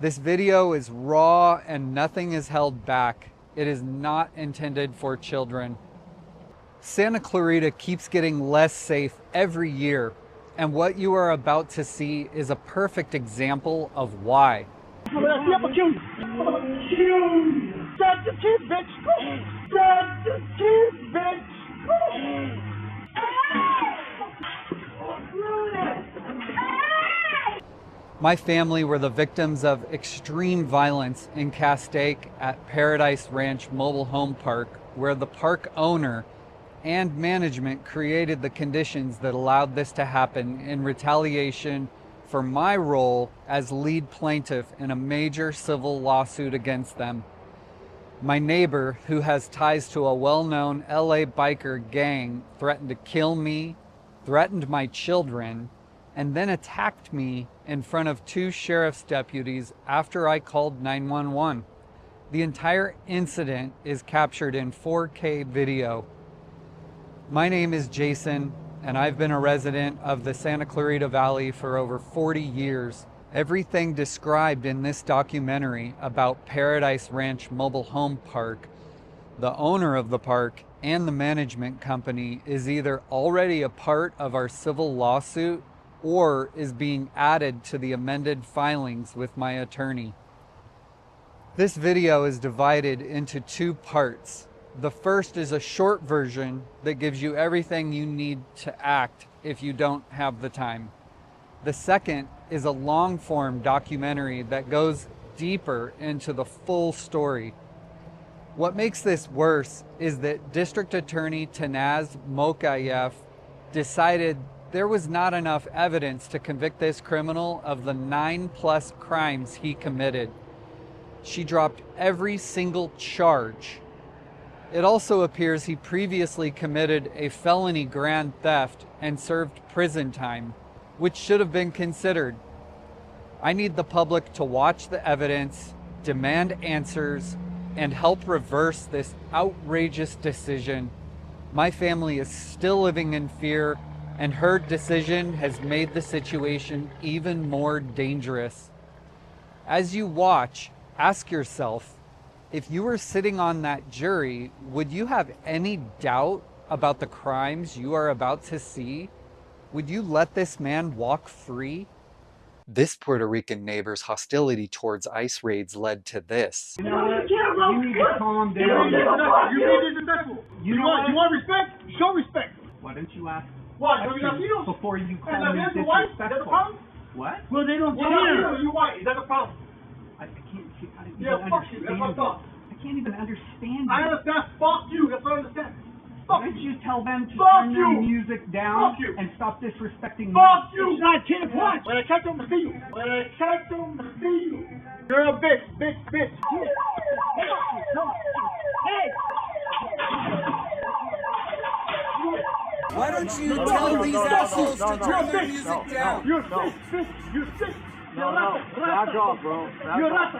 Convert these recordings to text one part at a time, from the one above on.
This video is raw and nothing is held back. It is not intended for children. Santa Clarita keeps getting less safe every year, and what you are about to see is a perfect example of why. My family were the victims of extreme violence in CASTAIC at Paradise Ranch Mobile Home Park, where the park owner and management created the conditions that allowed this to happen in retaliation for my role as lead plaintiff in a major civil lawsuit against them. My neighbor, who has ties to a well-known LA biker gang, threatened to kill me, threatened my children, and then attacked me in front of 2 sheriff's deputies after I called 911. The entire incident is captured in 4K video. My name is Jason, and I've been a resident of the Santa Clarita Valley for over 40 years. Everything described in this documentary about Paradise Ranch Mobile Home Park, the owner of the park, and the management company is either already a part of our civil lawsuit or is being added to the amended filings with my attorney. This video is divided into 2 parts. The first is a short version that gives you everything you need to act if you don't have the time. The second is a long-form documentary that goes deeper into the full story. What makes this worse is that District Attorney Tanaz Mokayev decided there was not enough evidence to convict this criminal of the 9+ crimes he committed. She dropped every single charge. It also appears he previously committed a felony grand theft and served prison time, which should have been considered. I need the public to watch the evidence, demand answers, and help reverse this outrageous decision. My family is still living in fear, and her decision has made the situation even more dangerous. As you watch, ask yourself, if you were sitting on that jury, would you have any doubt about the crimes you are about to see? Would you let this man walk free? This Puerto Rican neighbor's hostility towards ICE raids led to this. You know what? You need to calm down. You're disrespectful. You want respect? Show respect. Why don't you ask What? before you call me disrespectful? Is that the problem? What? Well, they don't care. You white. Is that the problem? I can't even Fuck you. That's understand. what's up. I can't even understand. I understand. Fuck you. That's what I understand. Why don't you tell them to Fuck turn you. their music down Fuck you. and stop disrespecting me? Fuck you. It's not 10 o'clock. When I catch them to see you. When I catch them to see you. You're a bitch. Bitch. Hey. Why don't you tell these assholes to turn their music down? You're sick, bitch. You're sick. You're Back off, bro. You're a rata.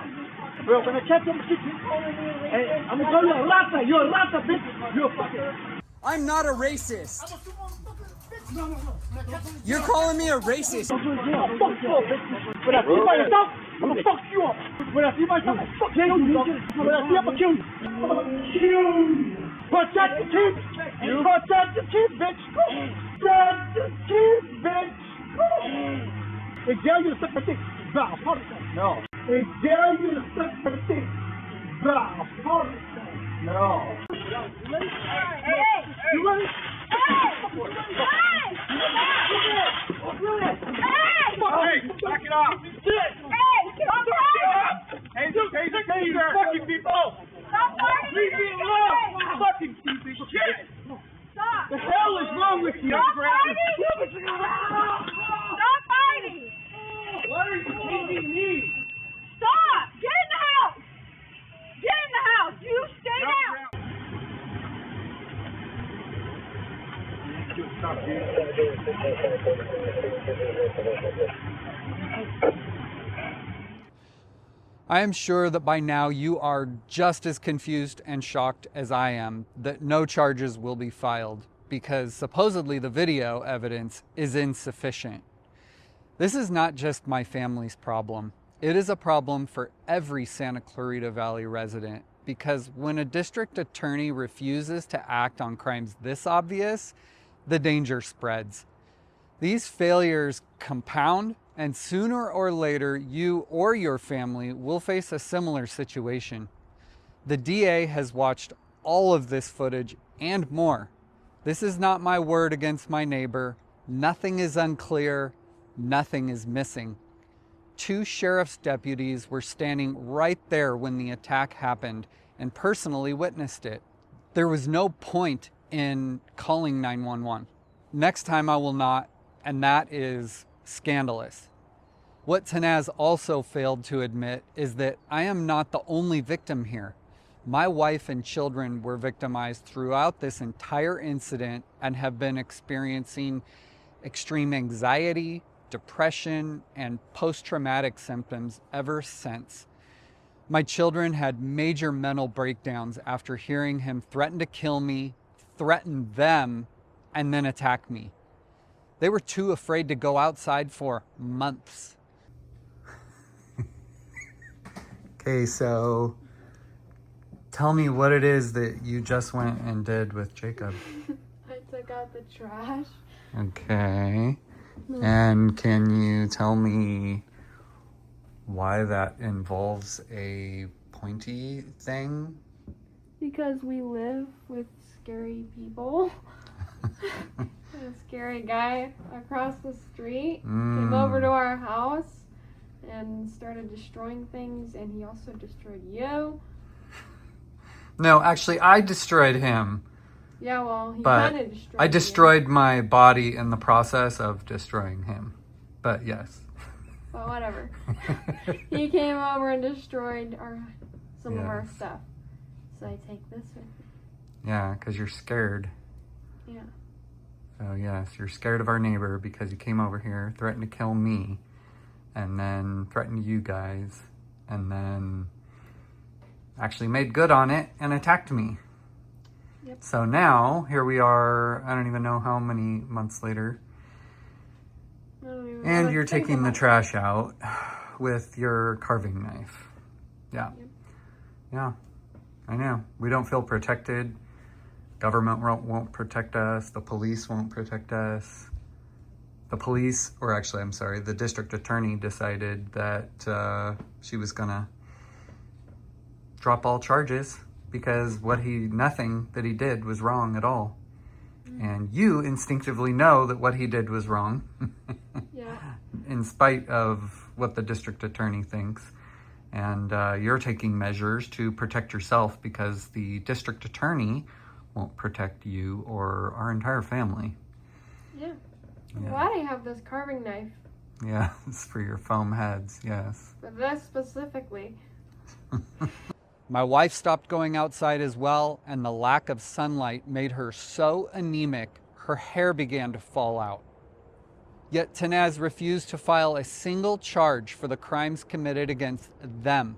Bro, when I catch them, hey, I'm gonna call you a rata. You're a rata, bitch. You're a fucking. I'm not a racist. I'm a super motherfucker, bitch. No. When I catch them, You're calling me a racist. fuck you up, bitch. When I see myself, I'm gonna fuck you up. When I see myself, I'm fuck you up. When I see I'm gonna kill you. Protect the kids. Protect the kids, bitch. Protect the kids, bitch. They dare you to suck my dick. Bow, partisan. No. They dare you to suck my dick. Bow, partisan. No. You ready? You ready? Hey, back it up. Hey, fucking people. Leave me alone. Fucking people. Shit. Stop! The hell is wrong with you? Stop fighting! Stop fighting! What are you hitting me? Stop! Get in the house! Get in the house! You stay down! I am sure that by now you are just as confused and shocked as I am that no charges will be filed because supposedly the video evidence is insufficient. This is not just my family's problem. It is a problem for every Santa Clarita Valley resident because when a district attorney refuses to act on crimes this obvious, the danger spreads. These failures compound, and sooner or later, you or your family will face a similar situation. The DA has watched all of this footage and more. This is not my word against my neighbor. Nothing is unclear. Nothing is missing. 2 sheriff's deputies were standing right there when the attack happened and personally witnessed it. There was no point in calling 911. Next time I will not, and that is scandalous. What Tanaz also failed to admit is that I am not the only victim here. My wife and children were victimized throughout this entire incident and have been experiencing extreme anxiety, depression, and post-traumatic symptoms ever since. My children had major mental breakdowns after hearing him threaten to kill me, threaten them, and then attack me. They were too afraid to go outside for months. Okay, so tell me what it is that you just went and did with Jacob. I took out the trash. Okay. And can you tell me why that involves a pointy thing? Because we live with scary people. A scary guy across the street came over to our house and started destroying things, and he also destroyed you. No, actually, I destroyed him. Yeah, well, he But kind of destroyed I destroyed my body in the process of destroying him. But yes. But whatever. He came over and destroyed some of our Yes. stuff. So I take this with me. Yeah, because you're scared. Yeah. So yes, you're scared of our neighbor because he came over here, threatened to kill me, and then threatened you guys, and then actually made good on it and attacked me. Yep. So now, here we are, I don't even know how many months later, I don't even and wanna you're think taking the about it. trash out with your carving knife. Yeah. Yep. Yeah, I know. We don't feel protected. Government won't protect us. The police won't protect us. The police, or actually, I'm sorry, the district attorney decided that she was gonna drop all charges because nothing that he did was wrong at all. And you instinctively know that what he did was wrong, Yeah. in spite of what the district attorney thinks. And you're taking measures to protect yourself because the district attorney won't protect you or our entire family. Yeah. Yeah. Why do you have this carving knife? Yeah, it's for your foam heads, yes. For this specifically. My wife stopped going outside as well, and the lack of sunlight made her so anemic, her hair began to fall out. Yet Tanaz refused to file a single charge for the crimes committed against them.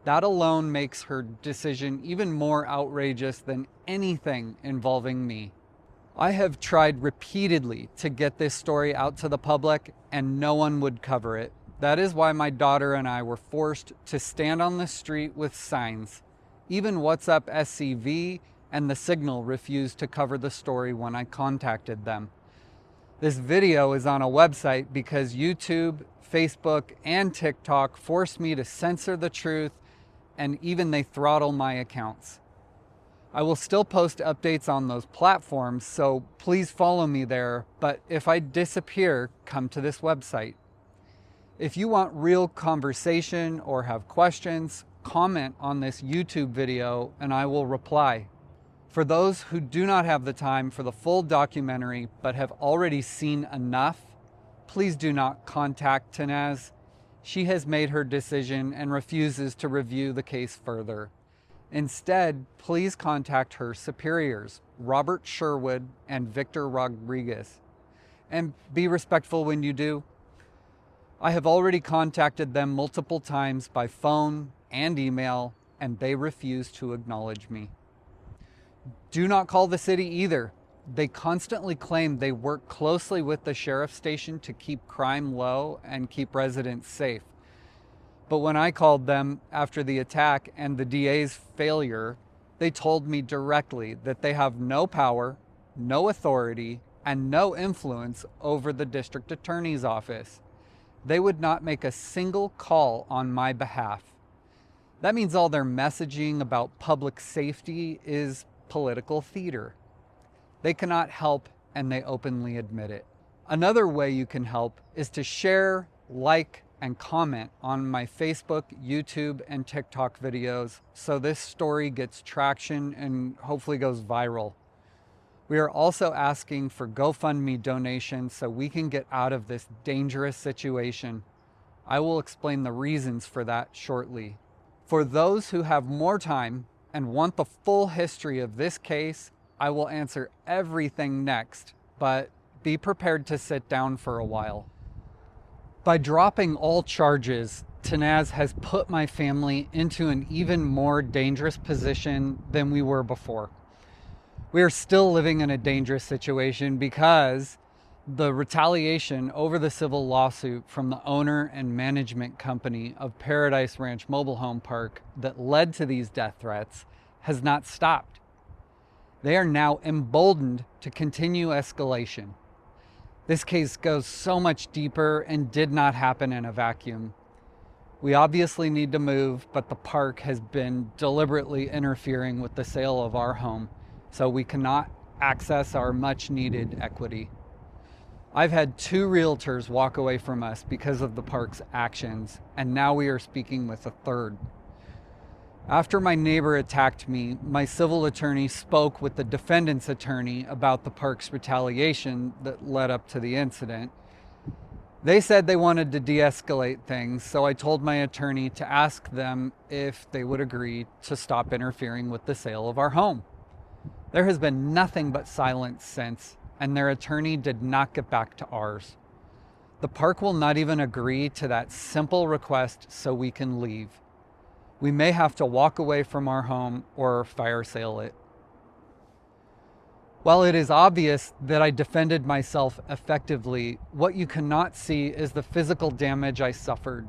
That alone makes her decision even more outrageous than anything involving me. I have tried repeatedly to get this story out to the public, and no one would cover it. That is why my daughter and I were forced to stand on the street with signs. Even What's Up SCV and The Signal refused to cover the story when I contacted them. This video is on a website because YouTube, Facebook, and TikTok forced me to censor the truth, and even they throttle my accounts. I will still post updates on those platforms, so please follow me there, but if I disappear, come to this website. If you want real conversation or have questions, comment on this YouTube video and I will reply. For those who do not have the time for the full documentary but have already seen enough, please do not contact Tanaz. She has made her decision and refuses to review the case further. Instead, please contact her superiors, Robert Sherwood and Victor Rodriguez. And be respectful when you do. I have already contacted them multiple times by phone and email, and they refuse to acknowledge me. Do not call the city either. They constantly claim they work closely with the sheriff's station to keep crime low and keep residents safe. But when I called them after the attack and the DA's failure, they told me directly that they have no power, no authority, and no influence over the district attorney's office. They would not make a single call on my behalf. That means all their messaging about public safety is political theater. They cannot help, and they openly admit it. Another way you can help is to share, like, and comment on my Facebook, YouTube, and TikTok videos so this story gets traction and hopefully goes viral. We are also asking for GoFundMe donations so we can get out of this dangerous situation. I will explain the reasons for that shortly. For those who have more time and want the full history of this case, I will answer everything next, but be prepared to sit down for a while. By dropping all charges, Tanaz has put my family into an even more dangerous position than we were before. We are still living in a dangerous situation because the retaliation over the civil lawsuit from the owner and management company of Paradise Ranch Mobile Home Park that led to these death threats has not stopped. They are now emboldened to continue escalation. This case goes so much deeper and did not happen in a vacuum. We obviously need to move, but the park has been deliberately interfering with the sale of our home, so we cannot access our much needed equity. I've had 2 realtors walk away from us because of the park's actions, and now we are speaking with a third. After my neighbor attacked me, my civil attorney spoke with the defendant's attorney about the park's retaliation that led up to the incident. They said they wanted to de-escalate things, so I told my attorney to ask them if they would agree to stop interfering with the sale of our home. There has been nothing but silence since, and their attorney did not get back to ours. The park will not even agree to that simple request so we can leave. We may have to walk away from our home or fire sale it. While it is obvious that I defended myself effectively, what you cannot see is the physical damage I suffered.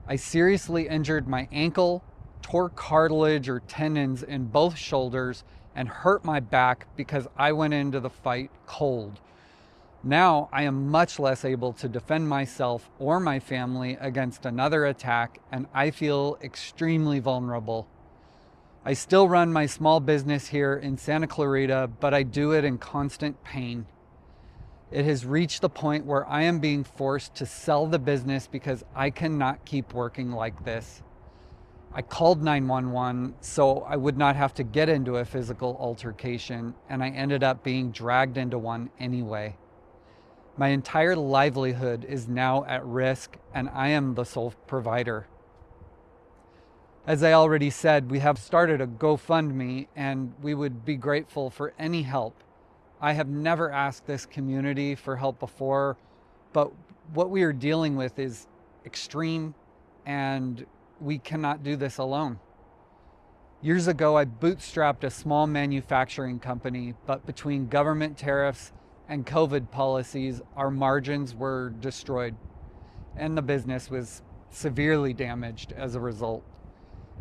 I seriously injured my ankle, tore cartilage or tendons in both shoulders, and hurt my back because I went into the fight cold. Now I am much less able to defend myself or my family against another attack, and I feel extremely vulnerable. I still run my small business here in Santa Clarita, but I do it in constant pain. It has reached the point where I am being forced to sell the business because I cannot keep working like this. I called 911 so I would not have to get into a physical altercation, and I ended up being dragged into one anyway. My entire livelihood is now at risk, and I am the sole provider. As I already said, we have started a GoFundMe, and we would be grateful for any help. I have never asked this community for help before, but what we are dealing with is extreme, and we cannot do this alone. Years ago, I bootstrapped a small manufacturing company, but between government tariffs and COVID policies, our margins were destroyed, and the business was severely damaged as a result.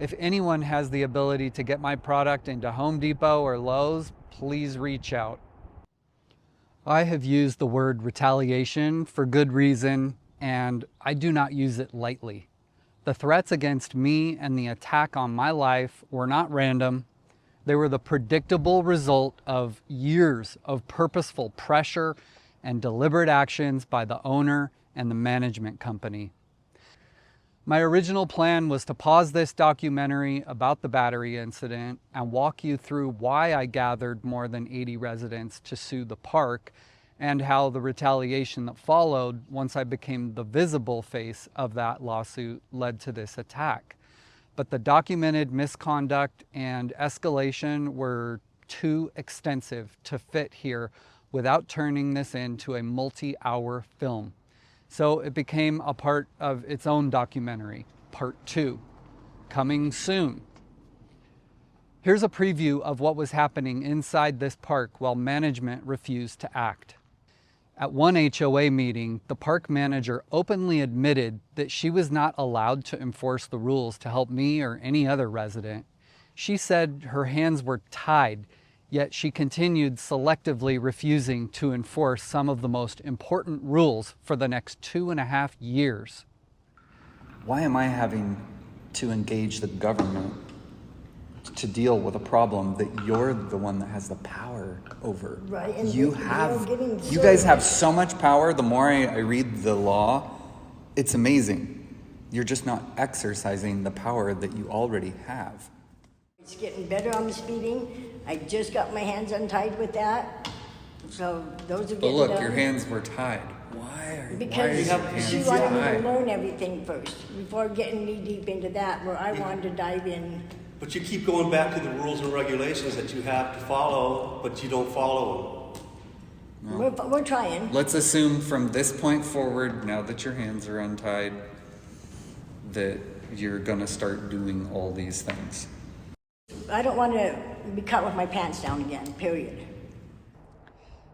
If anyone has the ability to get my product into Home Depot or Lowe's, please reach out. I have used the word retaliation for good reason, and I do not use it lightly. The threats against me and the attack on my life were not random. They were the predictable result of years of purposeful pressure and deliberate actions by the owner and the management company. My original plan was to pause this documentary about the battery incident and walk you through why I gathered more than 80 residents to sue the park and how the retaliation that followed once I became the visible face of that lawsuit led to this attack. But the documented misconduct and escalation were too extensive to fit here without turning this into a multi-hour film. So it became a part of its own documentary, Part 2, coming soon. Here's a preview of what was happening inside this park while management refused to act. At one HOA meeting, the park manager openly admitted that she was not allowed to enforce the rules to help me or any other resident. She said her hands were tied, yet she continued selectively refusing to enforce some of the most important rules for the next 2.5 years. Why am I having to engage the government to deal with a problem that you're the one that has the power over? Right, and you guys have so much power. The more I read the law, it's amazing. You're just not exercising the power that you already have. It's getting better on the speeding. I just got my hands untied with that. So those are But getting look, done. your hands were tied. Why are your Because hands she wanted me to tied? learn everything first before getting knee deep into that, where I wanted to dive in. But you keep going back to the rules and regulations that you have to follow, but you don't follow them. We're trying. Let's assume from this point forward, now that your hands are untied, that you're gonna start doing all these things. I don't want to be caught with my pants down again, period.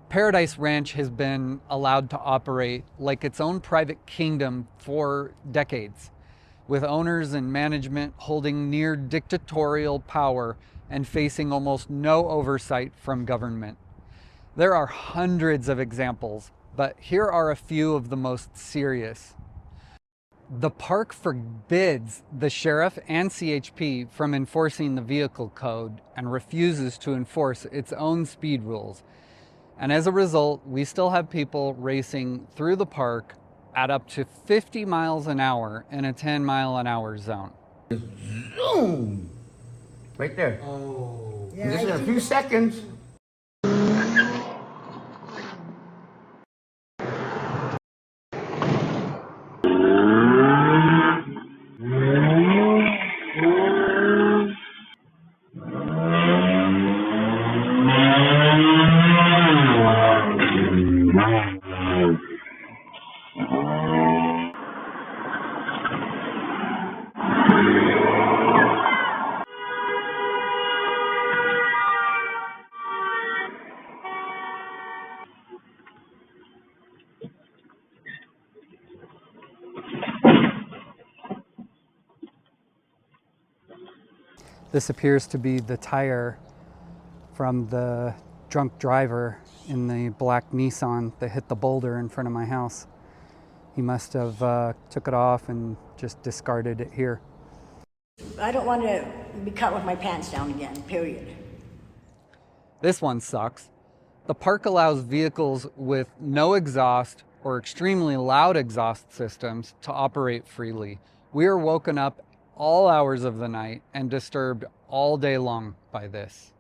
Paradise Ranch has been allowed to operate like its own private kingdom for decades, with owners and management holding near dictatorial power and facing almost no oversight from government. There are hundreds of examples, but here are a few of the most serious. The park forbids the sheriff and CHP from enforcing the vehicle code and refuses to enforce its own speed rules. And as a result, we still have people racing through the park at up to 50 miles an hour in a 10-mile-an-hour zone. Zoom! Right there. Oh. Just in a few seconds. This appears to be the tire from the drunk driver in the black Nissan that hit the boulder in front of my house. He must have took it off and just discarded it here. I don't want to be caught with my pants down again, period. This one sucks. The park allows vehicles with no exhaust or extremely loud exhaust systems to operate freely. We are woken up all hours of the night and disturbed all day long by this.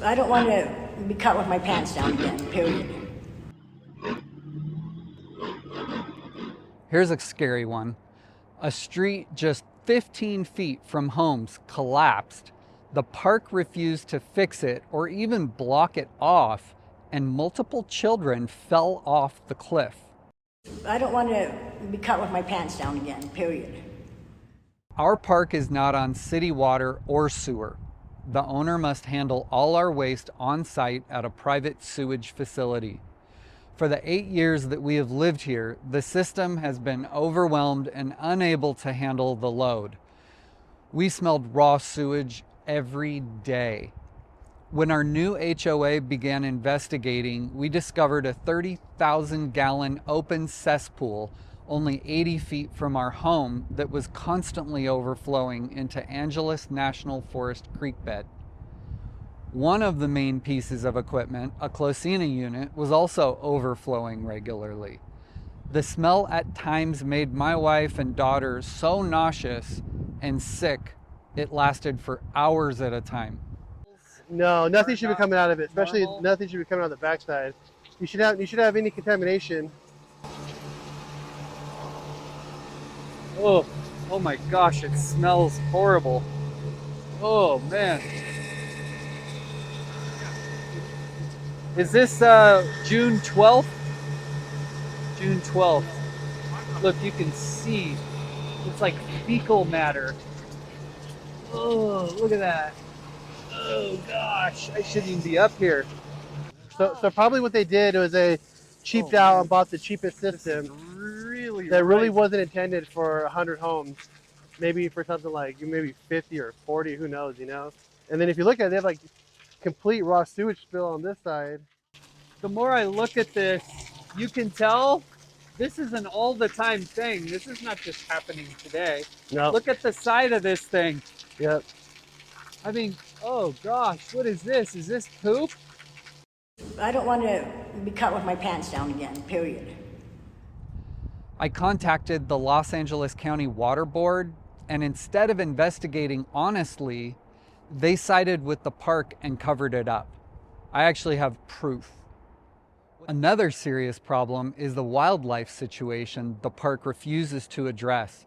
I don't want to be caught with my pants down again, period. Here's a scary one. A street just 15 feet from homes collapsed. The park refused to fix it or even block it off, and multiple children fell off the cliff. I don't want to be caught with my pants down again, period. Our park is not on city water or sewer. The owner must handle all our waste on site at a private sewage facility. For the 8 years that we have lived here, the system has been overwhelmed and unable to handle the load. We smelled raw sewage every day. When our new HOA began investigating, we discovered a 30,000-gallon open cesspool only 80 feet from our home that was constantly overflowing into Angeles National Forest creek bed. One of the main pieces of equipment, a Closina unit, was also overflowing regularly. The smell at times made my wife and daughter so nauseous and sick, it lasted for hours at a time. No, nothing should be coming out of it, especially nothing should be coming out of the backside. You should have any contamination. Oh my gosh, it smells horrible. Oh man. Is this June 12th? June 12th. Look, you can see it's like fecal matter. Oh, look at that. Oh gosh, I shouldn't even be up here. So probably what they did was they cheaped out and bought the cheapest system that really wasn't intended for 100 homes. Maybe for something like maybe 50 or 40, who knows, you know? And then if you look at it, they have like complete raw sewage spill on this side. The more I look at this, you can tell this is an all the time thing. This is not just happening today. No. Look at the side of this thing. Yep. I mean, oh gosh, what is this? Is this poop? I don't want to be caught with my pants down again, period. I contacted the Los Angeles County Water Board, and instead of investigating honestly, they sided with the park and covered it up. I actually have proof. Another serious problem is the wildlife situation the park refuses to address.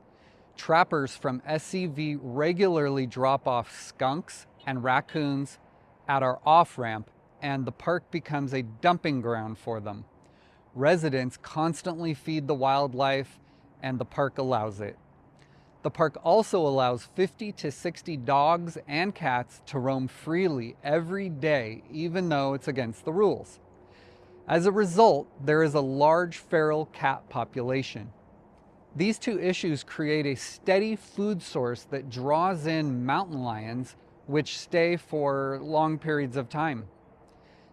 Trappers from SCV regularly drop off skunks and raccoons at our off-ramp, and the park becomes a dumping ground for them. Residents constantly feed the wildlife, and the park allows it. The park also allows 50 to 60 dogs and cats to roam freely every day, even though it's against the rules. As a result, there is a large feral cat population. These two issues create a steady food source that draws in mountain lions, which stay for long periods of time.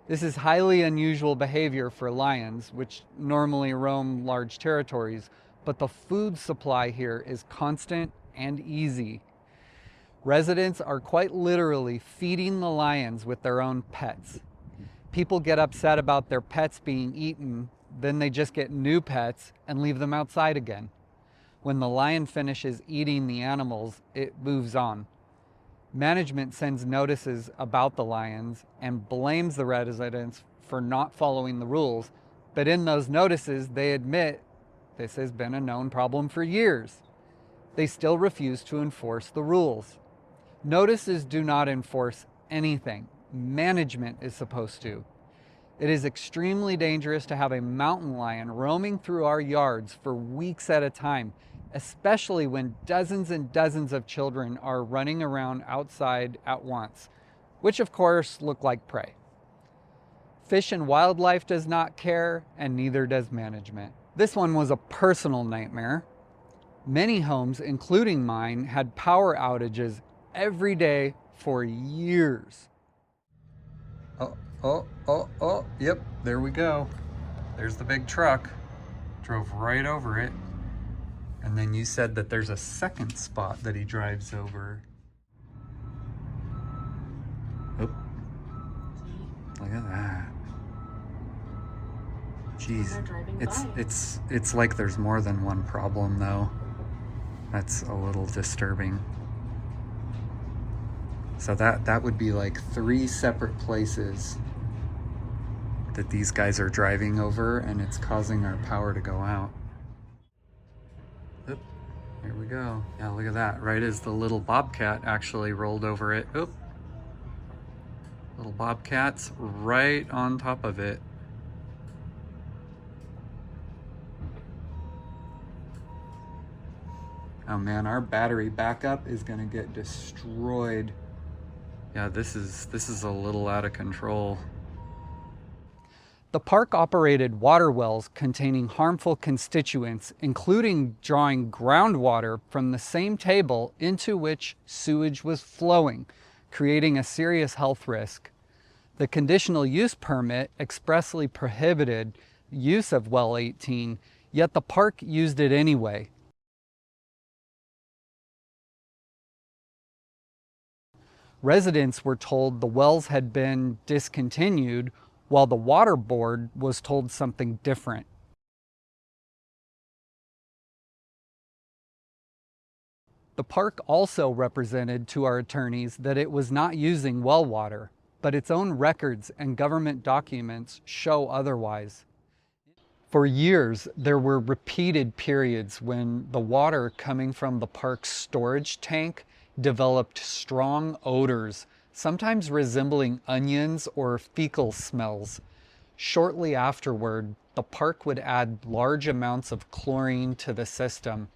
This is highly unusual behavior for lions, which normally roam large territories, but the food supply here is constant and easy. Residents are quite literally feeding the lions with their own pets. People get upset about their pets being eaten, then they just get new pets and leave them outside again. When the lion finishes eating the animals, it moves on. Management sends notices about the lions and blames the residents for not following the rules, but in those notices they admit this has been a known problem for years. They still refuse to enforce the rules. Notices do not enforce anything. Management is supposed to. It is extremely dangerous to have a mountain lion roaming through our yards for weeks at a time, especially when dozens and dozens of children are running around outside at once, which of course look like prey. Fish and wildlife does not care, and neither does management. This one was a personal nightmare. Many homes, including mine, had power outages every day for years. Yep, there we go. There's the big truck. Drove right over it. And then you said that there's a second spot that he drives over. Oh, look at that. Jeez, it's like there's more than one problem though. That's a little disturbing. So that would be like 3 separate places that these guys are driving over, and it's causing our power to go out. Oop, here we go. Yeah, look at that. Right as the little bobcat actually rolled over it. Oop. Little bobcat's right on top of it. Oh man, our battery backup is gonna get destroyed. Yeah, this is a little out of control. The park operated water wells containing harmful constituents, including drawing groundwater from the same table into which sewage was flowing, creating a serious health risk. The conditional use permit expressly prohibited use of well 18, yet the park used it anyway. Residents were told the wells had been discontinued, while the water board was told something different. The park also represented to our attorneys that it was not using well water, but its own records and government documents show otherwise. For years, there were repeated periods when the water coming from the park's storage tank developed strong odors, sometimes resembling onions or fecal smells. Shortly afterward, the park would add large amounts of chlorine to the system.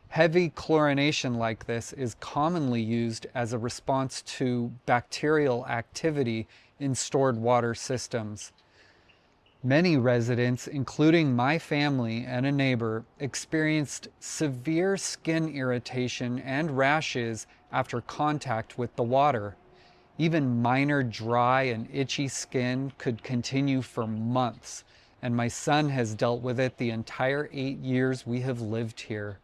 Heavy chlorination like this is commonly used as a response to bacterial activity in stored water systems. Many residents, including my family and a neighbor, experienced severe skin irritation and rashes after contact with the water. Even minor dry and itchy skin could continue for months, and my son has dealt with it the entire 8 years we have lived here.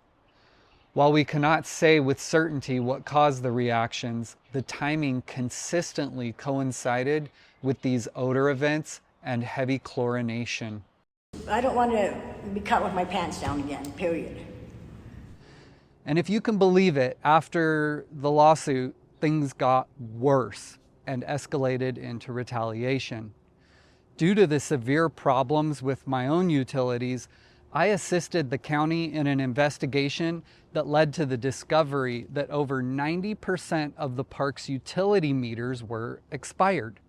While we cannot say with certainty what caused the reactions, the timing consistently coincided with these odor events and heavy chlorination. I don't want to be caught with my pants down again, period. And if you can believe it, after the lawsuit, things got worse and escalated into retaliation. Due to the severe problems with my own utilities, I assisted the county in an investigation that led to the discovery that over 90% of the park's utility meters were expired.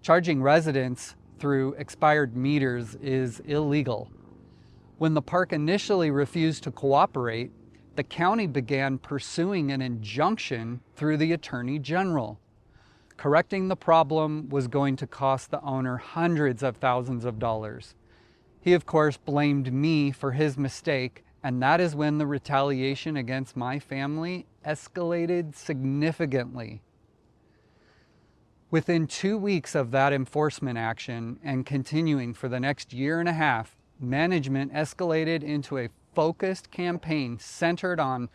Charging residents through expired meters is illegal. When the park initially refused to cooperate, the county began pursuing an injunction through the Attorney General. Correcting the problem was going to cost the owner hundreds of thousands of dollars. He, of course, blamed me for his mistake, and that is when the retaliation against my family escalated significantly. Within 2 weeks of that enforcement action and continuing for the next year and a half, management escalated into a focused campaign centered on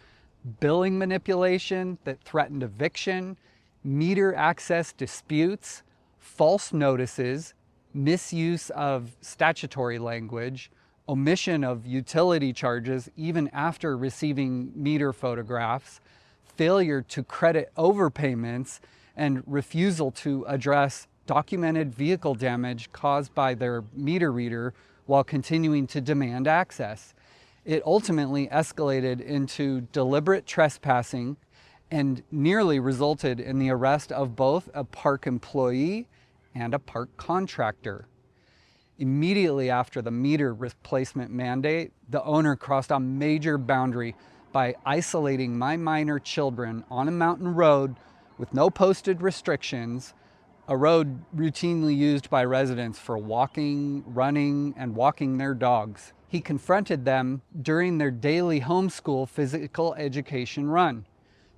billing manipulation that threatened eviction, meter access disputes, false notices, misuse of statutory language, omission of utility charges even after receiving meter photographs, failure to credit overpayments, and refusal to address documented vehicle damage caused by their meter reader while continuing to demand access. It ultimately escalated into deliberate trespassing and nearly resulted in the arrest of both a park employee and a park contractor. Immediately after the meter replacement mandate, the owner crossed a major boundary by isolating my minor children on a mountain road with no posted restrictions, a road routinely used by residents for walking, running, and walking their dogs. He confronted them during their daily homeschool physical education run,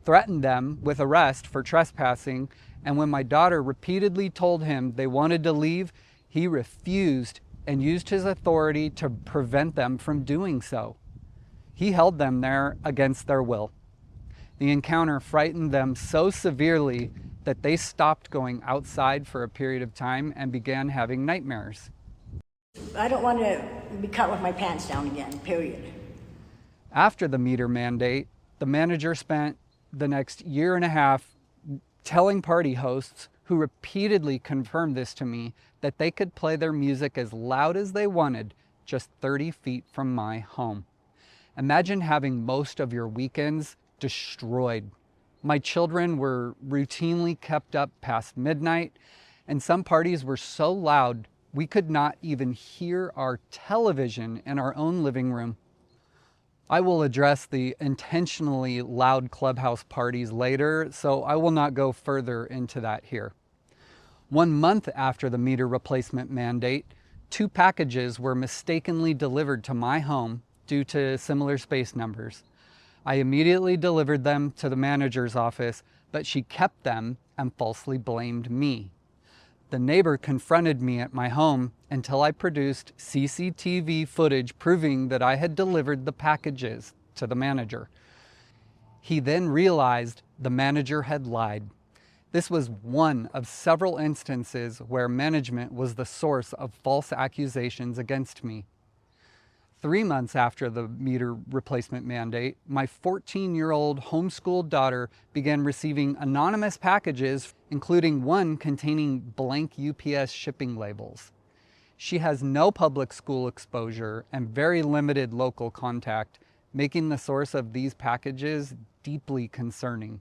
threatened them with arrest for trespassing, and when my daughter repeatedly told him they wanted to leave, he refused and used his authority to prevent them from doing so. He held them there against their will. The encounter frightened them so severely that they stopped going outside for a period of time and began having nightmares. I don't want to be caught with my pants down again, period. After the meter mandate, the manager spent the next year and a half telling party hosts, who repeatedly confirmed this to me, that they could play their music as loud as they wanted just 30 feet from my home. Imagine having most of your weekends destroyed. My children were routinely kept up past midnight, and some parties were so loud we could not even hear our television in our own living room. I will address the intentionally loud clubhouse parties later, so I will not go further into that here. 1 month after the meter replacement mandate, 2 packages were mistakenly delivered to my home due to similar space numbers. I immediately delivered them to the manager's office, but she kept them and falsely blamed me. The neighbor confronted me at my home until I produced CCTV footage proving that I had delivered the packages to the manager. He then realized the manager had lied. This was one of several instances where management was the source of false accusations against me. 3 months after the meter replacement mandate, my 14-year-old homeschooled daughter began receiving anonymous packages, including one containing blank UPS shipping labels. She has no public school exposure and very limited local contact, making the source of these packages deeply concerning.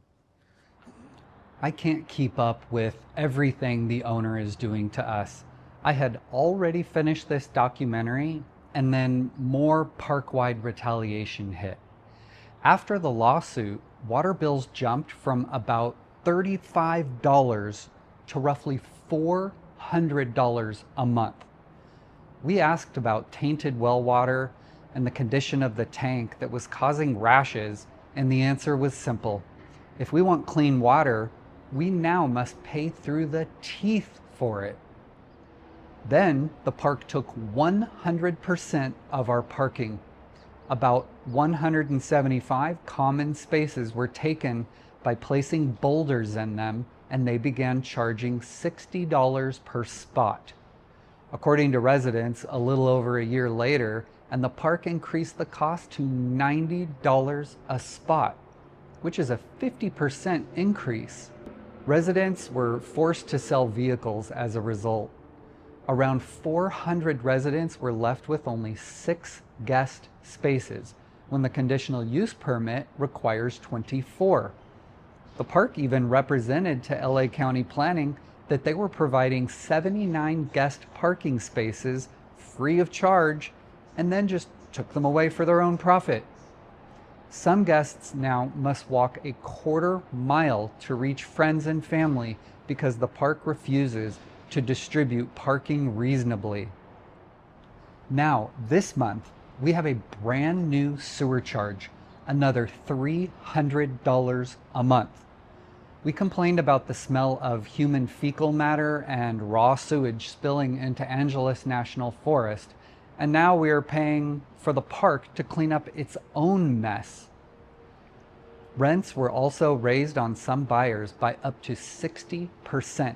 I can't keep up with everything the owner is doing to us. I had already finished this documentary, and then more park-wide retaliation hit. After the lawsuit, water bills jumped from about $35 to roughly $400 a month. We asked about tainted well water and the condition of the tank that was causing rashes, and the answer was simple. If we want clean water, we now must pay through the teeth for it. Then the park took 100% of our parking. About 175 common spaces were taken by placing boulders in them, and they began charging $60 per spot. According to residents, a little over a year later, and the park increased the cost to $90 a spot, which is a 50% increase. Residents were forced to sell vehicles as a result. Around 400 residents were left with only 6 guest spaces, when the conditional use permit requires 24. The park even represented to LA County Planning that they were providing 79 guest parking spaces free of charge, and then just took them away for their own profit. Some guests now must walk a quarter mile to reach friends and family because the park refuses to distribute parking reasonably. Now, this month, we have a brand new sewer charge, another $300 a month. We complained about the smell of human fecal matter and raw sewage spilling into Angeles National Forest, and now we are paying for the park to clean up its own mess. Rents were also raised on some buyers by up to 60%.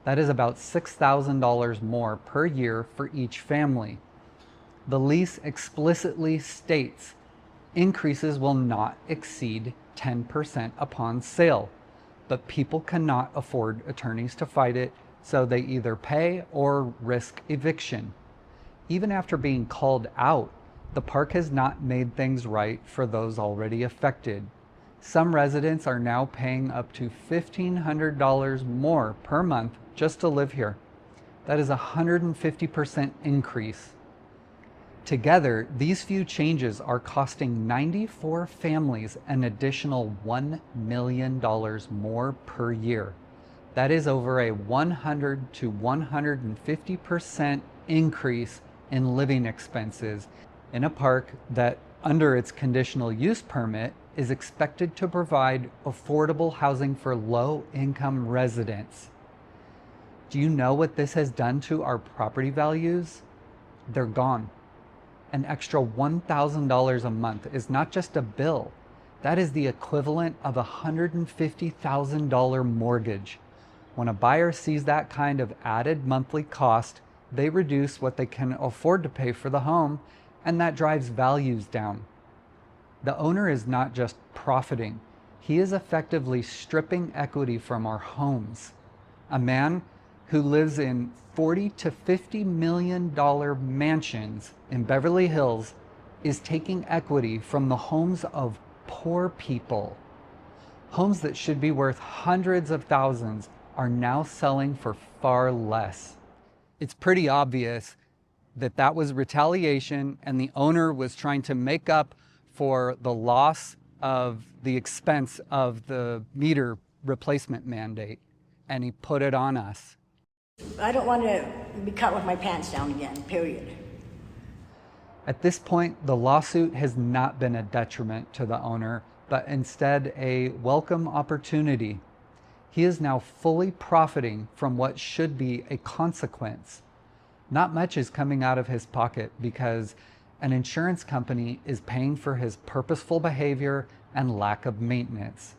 That is about $6,000 more per year for each family. The lease explicitly states increases will not exceed 10% upon sale, but people cannot afford attorneys to fight it, so they either pay or risk eviction. Even after being called out, the park has not made things right for those already affected. Some residents are now paying up to $1,500 more per month just to live here. That is a 150% increase. Together, these few changes are costing 94 families an additional $1 million more per year. That is over a 100 to 150% increase in living expenses in a park that, under its conditional use permit, is expected to provide affordable housing for low-income residents. Do you know what this has done to our property values? They're gone. An extra $1,000 a month is not just a bill. That is the equivalent of a $150,000 mortgage. When a buyer sees that kind of added monthly cost, they reduce what they can afford to pay for the home, and that drives values down. The owner is not just profiting. He is effectively stripping equity from our homes. A man who lives in $40 to $50 million mansions in Beverly Hills is taking equity from the homes of poor people. Homes that should be worth hundreds of thousands are now selling for far less. It's pretty obvious that that was retaliation, and the owner was trying to make up for the loss of the expense of the meter replacement mandate, and he put it on us. I don't want to be caught with my pants down again, period. At this point, the lawsuit has not been a detriment to the owner, but instead a welcome opportunity. He is now fully profiting from what should be a consequence. Not much is coming out of his pocket because an insurance company is paying for his purposeful behavior and lack of maintenance.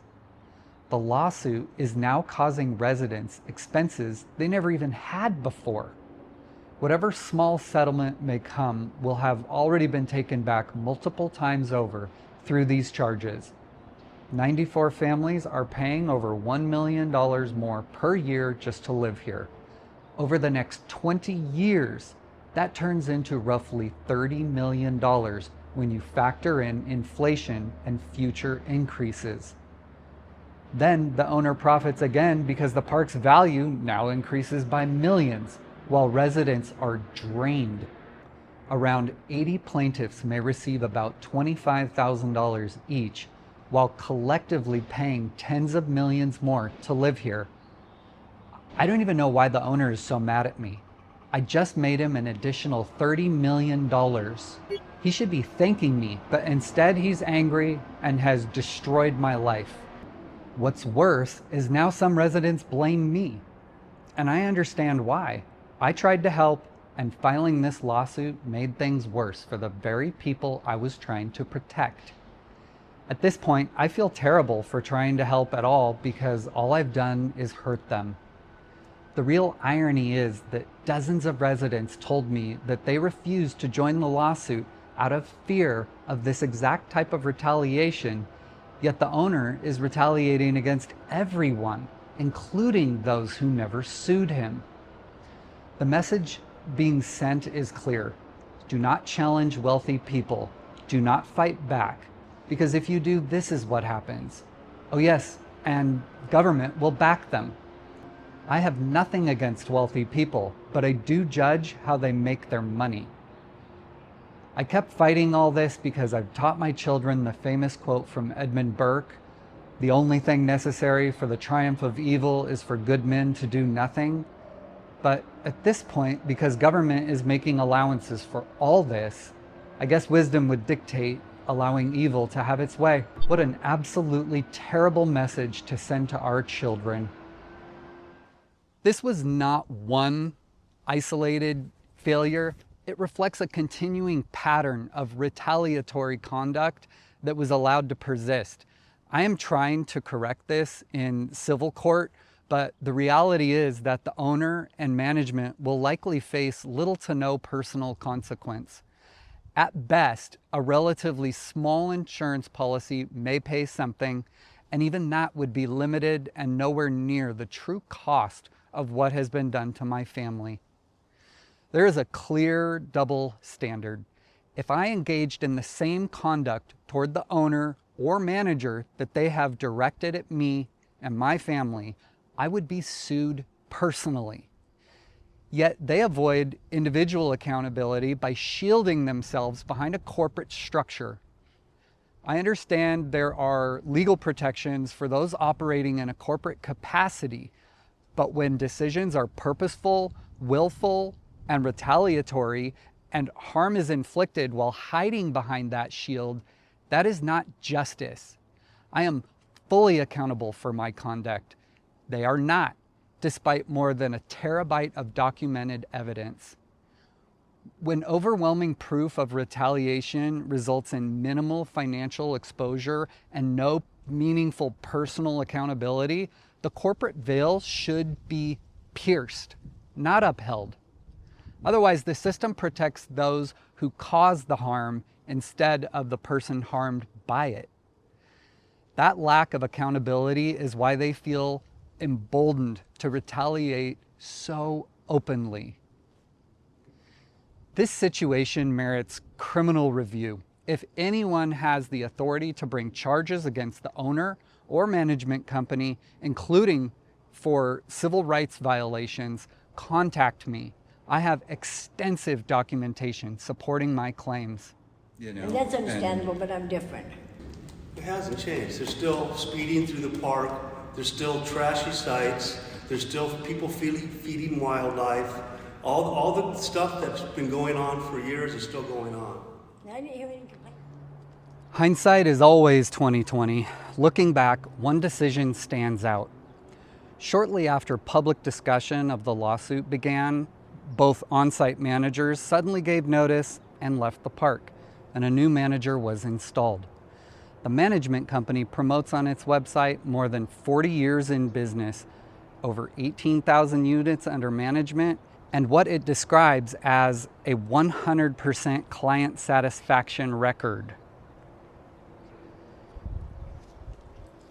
The lawsuit is now causing residents expenses they never even had before. Whatever small settlement may come will have already been taken back multiple times over through these charges. 94 families are paying over $1 million more per year just to live here. Over the next 20 years, that turns into roughly $30 million when you factor in inflation and future increases. Then the owner profits again because the park's value now increases by millions, while residents are drained. Around 80 plaintiffs may receive about $25,000 each, while collectively paying tens of millions more to live here. I don't even know why the owner is so mad at me. I just made him an additional $30 million. He should be thanking me, but instead he's angry and has destroyed my life. What's worse is now some residents blame me, and I understand why. I tried to help, and filing this lawsuit made things worse for the very people I was trying to protect. At this point, I feel terrible for trying to help at all because all I've done is hurt them. The real irony is that dozens of residents told me that they refused to join the lawsuit out of fear of this exact type of retaliation, yet the owner is retaliating against everyone, including those who never sued him. The message being sent is clear. Do not challenge wealthy people. Do not fight back. Because if you do, this is what happens. Oh yes, and government will back them. I have nothing against wealthy people, but I do judge how they make their money. I kept fighting all this because I've taught my children the famous quote from Edmund Burke, "The only thing necessary for the triumph of evil is for good men to do nothing." But at this point, because government is making allowances for all this, I guess wisdom would dictate allowing evil to have its way. What an absolutely terrible message to send to our children. This was not one isolated failure. It reflects a continuing pattern of retaliatory conduct that was allowed to persist. I am trying to correct this in civil court, but the reality is that the owner and management will likely face little to no personal consequence. At best, a relatively small insurance policy may pay something, and even that would be limited and nowhere near the true cost of what has been done to my family. There is a clear double standard. If I engaged in the same conduct toward the owner or manager that they have directed at me and my family, I would be sued personally. Yet they avoid individual accountability by shielding themselves behind a corporate structure. I understand there are legal protections for those operating in a corporate capacity, but when decisions are purposeful, willful, and retaliatory, and harm is inflicted while hiding behind that shield, that is not justice. I am fully accountable for my conduct. They are not, despite more than a terabyte of documented evidence. When overwhelming proof of retaliation results in minimal financial exposure and no meaningful personal accountability, the corporate veil should be pierced, not upheld. Otherwise, the system protects those who cause the harm instead of the person harmed by it. That lack of accountability is why they feel emboldened to retaliate so openly. This situation merits criminal review. If anyone has the authority to bring charges against the owner or management company, including for civil rights violations, contact me. I have extensive documentation supporting my claims. You know, And that's understandable, but I'm different. It hasn't changed. There's still speeding through the park. There's still trashy sites. There's still people feeding wildlife. All the stuff that's been going on for years is still going on. I didn't hear any complaints. Hindsight is always 20/20. Looking back, one decision stands out. Shortly after public discussion of the lawsuit began, both on-site managers suddenly gave notice and left the park, and a new manager was installed. The management company promotes on its website more than 40 years in business, over 18,000 units under management, and what it describes as a 100% client satisfaction record.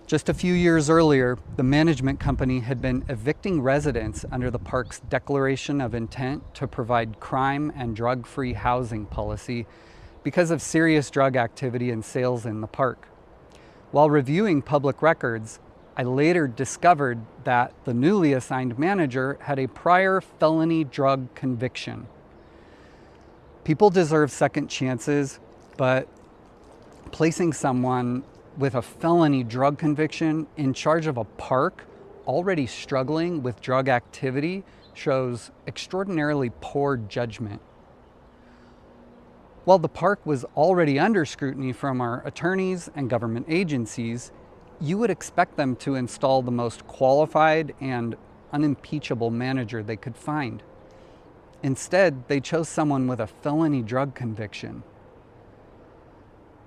Just a few years earlier, the management company had been evicting residents under the park's declaration of intent to provide crime and drug-free housing policy because of serious drug activity and sales in the park. While reviewing public records, I later discovered that the newly assigned manager had a prior felony drug conviction. People deserve second chances, but placing someone with a felony drug conviction in charge of a park already struggling with drug activity shows extraordinarily poor judgment. While the park was already under scrutiny from our attorneys and government agencies, you would expect them to install the most qualified and unimpeachable manager they could find. Instead, they chose someone with a felony drug conviction.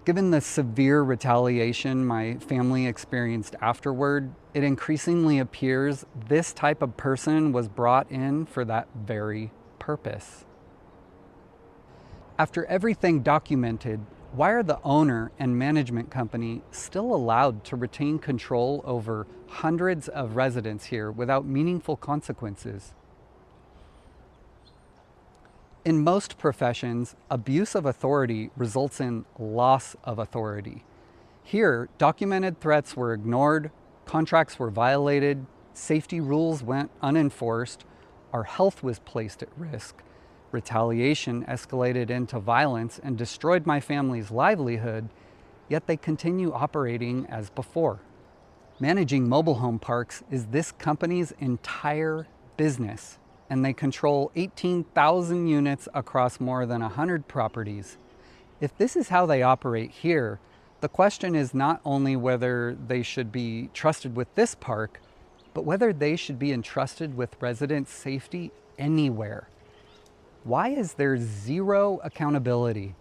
Given the severe retaliation my family experienced afterward, it increasingly appears this type of person was brought in for that very purpose. After everything documented, why are the owner and management company still allowed to retain control over hundreds of residents here without meaningful consequences? In most professions, abuse of authority results in loss of authority. Here, documented threats were ignored, contracts were violated, safety rules went unenforced, our health was placed at risk, retaliation escalated into violence and destroyed my family's livelihood, yet they continue operating as before. Managing mobile home parks is this company's entire business, and they control 18,000 units across more than 100 properties. If this is how they operate here, the question is not only whether they should be trusted with this park, but whether they should be entrusted with resident safety anywhere. Why is there zero accountability?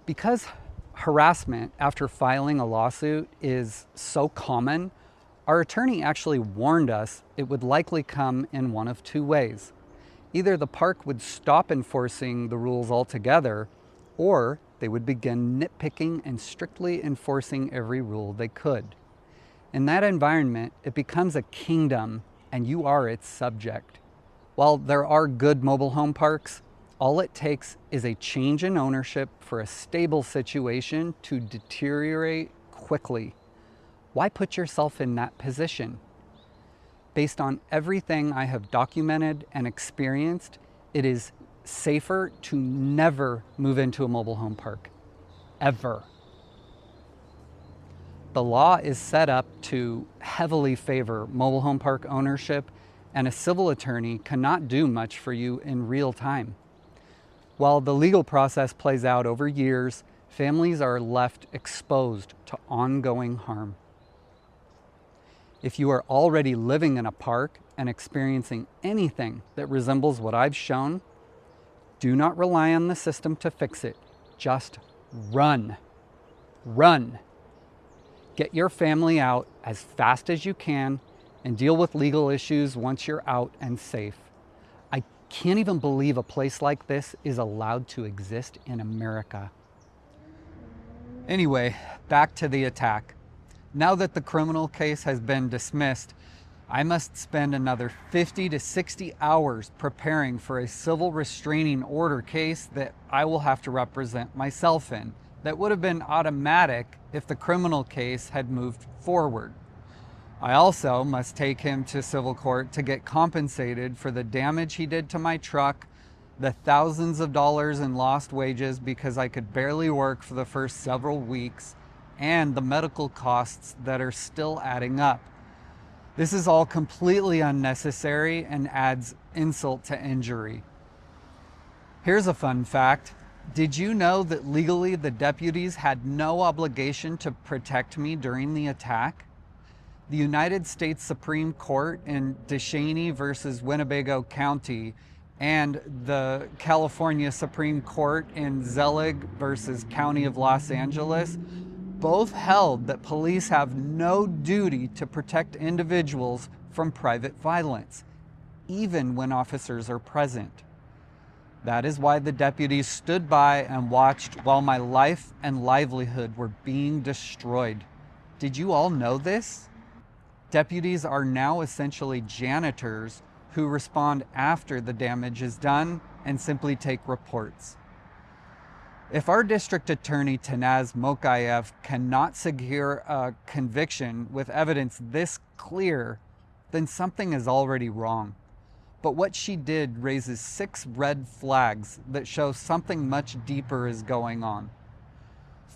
Because harassment after filing a lawsuit is so common, our attorney actually warned us it would likely come in one of two ways. Either the park would stop enforcing the rules altogether, or they would begin nitpicking and strictly enforcing every rule they could. In that environment, it becomes a kingdom and you are its subject. While there are good mobile home parks, all it takes is a change in ownership for a stable situation to deteriorate quickly. Why put yourself in that position? Based on everything I have documented and experienced, it is safer to never move into a mobile home park, ever. The law is set up to heavily favor mobile home park ownership, and a civil attorney cannot do much for you in real time. While the legal process plays out over years, families are left exposed to ongoing harm. If you are already living in a park and experiencing anything that resembles what I've shown, do not rely on the system to fix it. Just run. Run. Get your family out as fast as you can and deal with legal issues once you're out and safe. I can't even believe a place like this is allowed to exist in America. Anyway, back to the attack. Now that the criminal case has been dismissed, I must spend another 50 to 60 hours preparing for a civil restraining order case that I will have to represent myself in. That would have been automatic if the criminal case had moved forward. I also must take him to civil court to get compensated for the damage he did to my truck, the thousands of dollars in lost wages because I could barely work for the first several weeks, and the medical costs that are still adding up. This is all completely unnecessary and adds insult to injury. Here's a fun fact. Did you know that legally the deputies had no obligation to protect me during the attack? The United States Supreme Court in Descheny versus Winnebago County and the California Supreme Court in Zelig versus County of Los Angeles both held that police have no duty to protect individuals from private violence, even when officers are present. That is why the deputies stood by and watched while my life and livelihood were being destroyed. Did you all know this? Deputies are now essentially janitors who respond after the damage is done and simply take reports. If our district attorney Tanaz Mokayev cannot secure a conviction with evidence this clear, then something is already wrong. But what she did raises 6 red flags that show something much deeper is going on.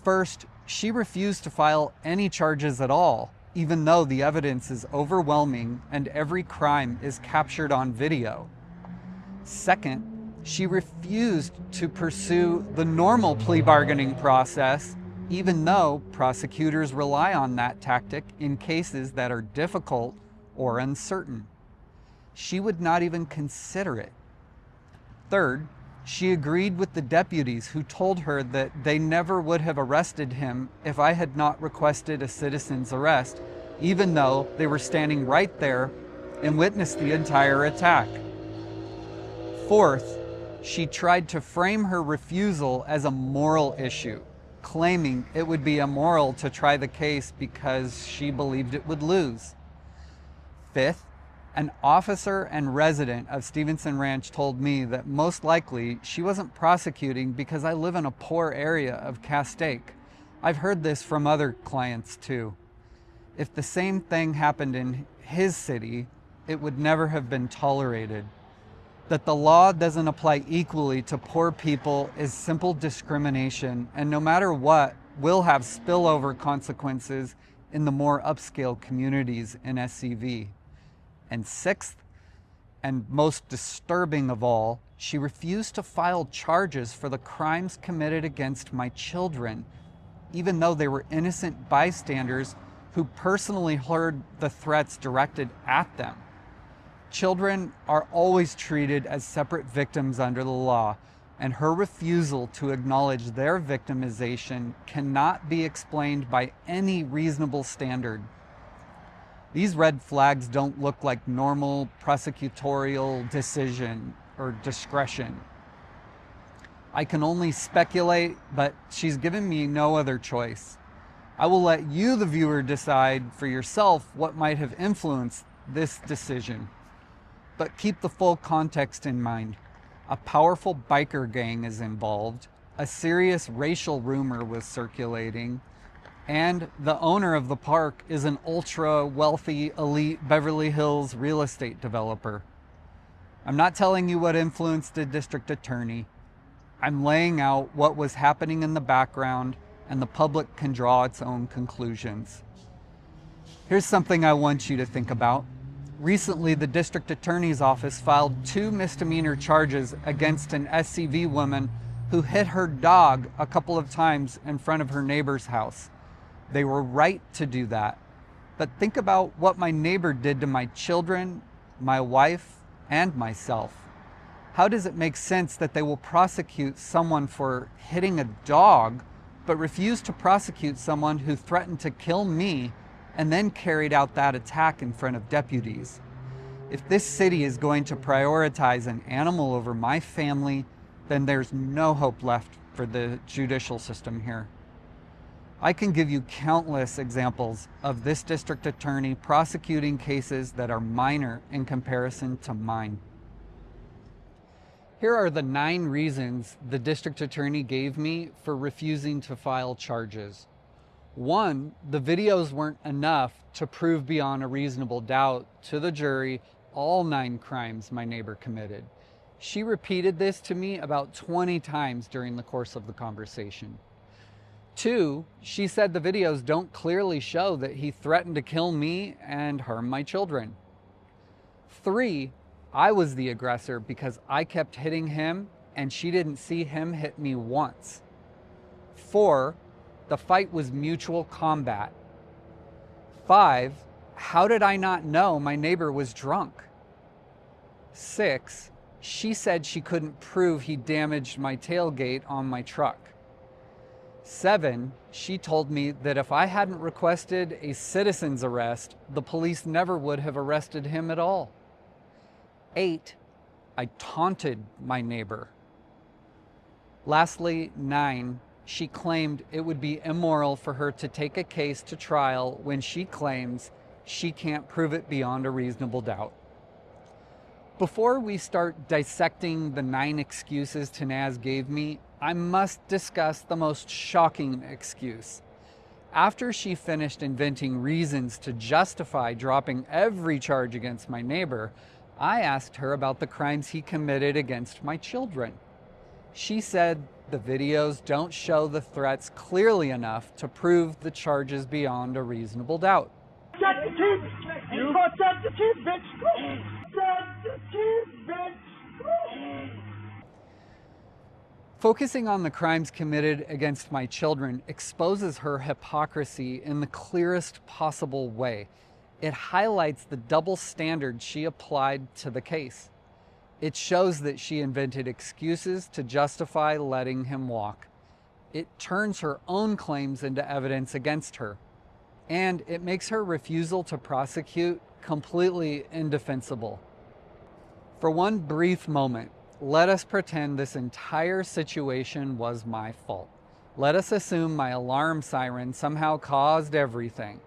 First, she refused to file any charges at all, even though the evidence is overwhelming and every crime is captured on video. Second, she refused to pursue the normal plea bargaining process, even though prosecutors rely on that tactic in cases that are difficult or uncertain. She would not even consider it. Third, she agreed with the deputies who told her that they never would have arrested him if I had not requested a citizen's arrest, even though they were standing right there and witnessed the entire attack. Fourth, she tried to frame her refusal as a moral issue, claiming it would be immoral to try the case because she believed it would lose. Fifth, an officer and resident of Stevenson Ranch told me that most likely she wasn't prosecuting because I live in a poor area of CASTAIC. I've heard this from other clients too. If the same thing happened in his city, it would never have been tolerated. That the law doesn't apply equally to poor people is simple discrimination, and no matter what, will have spillover consequences in the more upscale communities in SCV. And sixth, and most disturbing of all, she refused to file charges for the crimes committed against my children, even though they were innocent bystanders who personally heard the threats directed at them. Children are always treated as separate victims under the law, and her refusal to acknowledge their victimization cannot be explained by any reasonable standard. These red flags don't look like normal prosecutorial decision or discretion. I can only speculate, but she's given me no other choice. I will let you, the viewer, decide for yourself what might have influenced this decision. But keep the full context in mind. A powerful biker gang is involved, a serious racial rumor was circulating, and the owner of the park is an ultra-wealthy, elite Beverly Hills real estate developer. I'm not telling you what influenced the district attorney. I'm laying out what was happening in the background, and the public can draw its own conclusions. Here's something I want you to think about. Recently, the district attorney's office filed 2 misdemeanor charges against an SCV woman who hit her dog a couple of times in front of her neighbor's house. They were right to do that. But think about what my neighbor did to my children, my wife, and myself. How does it make sense that they will prosecute someone for hitting a dog, but refuse to prosecute someone who threatened to kill me and then carried out that attack in front of deputies? If this city is going to prioritize an animal over my family, then there's no hope left for the judicial system here. I can give you countless examples of this district attorney prosecuting cases that are minor in comparison to mine. Here are the 9 reasons the district attorney gave me for refusing to file charges. 1, the videos weren't enough to prove beyond a reasonable doubt to the jury all 9 crimes my neighbor committed. She repeated this to me about 20 times during the course of the conversation. 2, she said the videos don't clearly show that he threatened to kill me and harm my children. 3, I was the aggressor because I kept hitting him and she didn't see him hit me once. 4, the fight was mutual combat. 5, how did I not know my neighbor was drunk? 6, she said she couldn't prove he damaged my tailgate on my truck. 7, she told me that if I hadn't requested a citizen's arrest, the police never would have arrested him at all. 8, I taunted my neighbor. Lastly, 9, she claimed it would be immoral for her to take a case to trial when she claims she can't prove it beyond a reasonable doubt. Before we start dissecting the 9 excuses Tanaz gave me, I must discuss the most shocking excuse. After she finished inventing reasons to justify dropping every charge against my neighbor, I asked her about the crimes he committed against my children. She said the videos don't show the threats clearly enough to prove the charges beyond a reasonable doubt. Shut the teeth! You shut the teeth, bitch! Shut the teeth, bitch! Focusing on the crimes committed against my children exposes her hypocrisy in the clearest possible way. It highlights the double standard she applied to the case. It shows that she invented excuses to justify letting him walk. It turns her own claims into evidence against her. And it makes her refusal to prosecute completely indefensible. For one brief moment, let us pretend this entire situation was my fault. Let us assume my alarm siren somehow caused everything.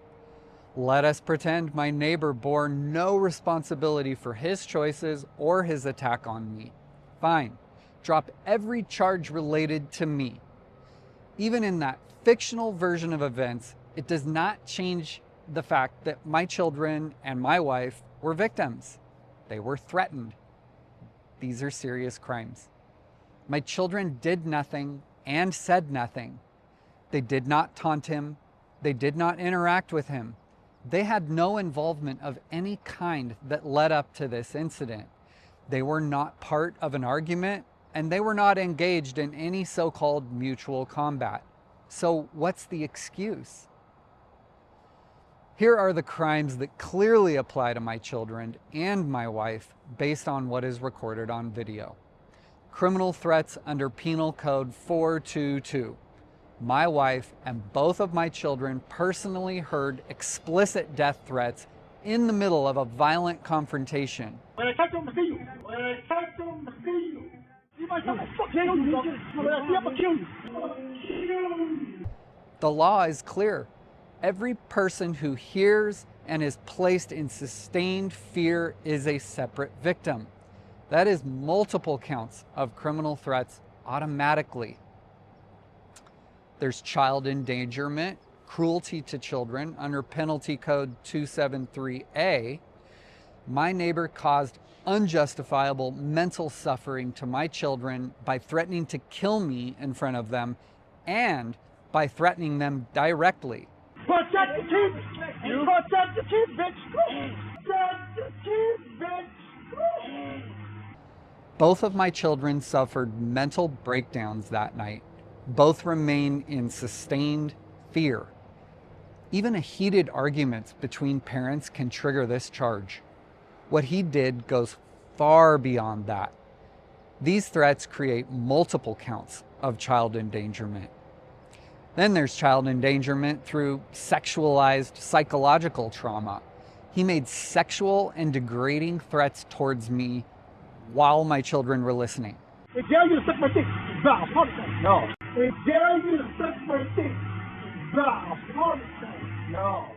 Let us pretend my neighbor bore no responsibility for his choices or his attack on me. Fine, drop every charge related to me. Even in that fictional version of events, it does not change the fact that my children and my wife were victims. They were threatened. These are serious crimes. My children did nothing and said nothing. They did not taunt him. They did not interact with him. They had no involvement of any kind that led up to this incident. They were not part of an argument, and they were not engaged in any so-called mutual combat. So what's the excuse? Here are the crimes that clearly apply to my children and my wife based on what is recorded on video. Criminal threats under Penal Code 422. My wife and both of my children personally heard explicit death threats in the middle of a violent confrontation. When I catch them, I see you. When I catch them, I see you. You might have to fuck you. When I see you, I'll kill you. The law is clear. Every person who hears and is placed in sustained fear is a separate victim. That is multiple counts of criminal threats automatically. There's child endangerment, cruelty to children under Penalty Code 273A. My neighbor caused unjustifiable mental suffering to my children by threatening to kill me in front of them and by threatening them directly. Shut the teeth! You shut the teeth, bitch! Shut the teeth, bitch! Both of my children suffered mental breakdowns that night. Both remain in sustained fear. Even a heated argument between parents can trigger this charge. What he did goes far beyond that. These threats create multiple counts of child endangerment. Then there's child endangerment through sexualized psychological trauma. He made sexual and degrading threats towards me while my children were listening. They dare you to suck my dick. Bow, no. They dare you to suck my dick. Bow, no.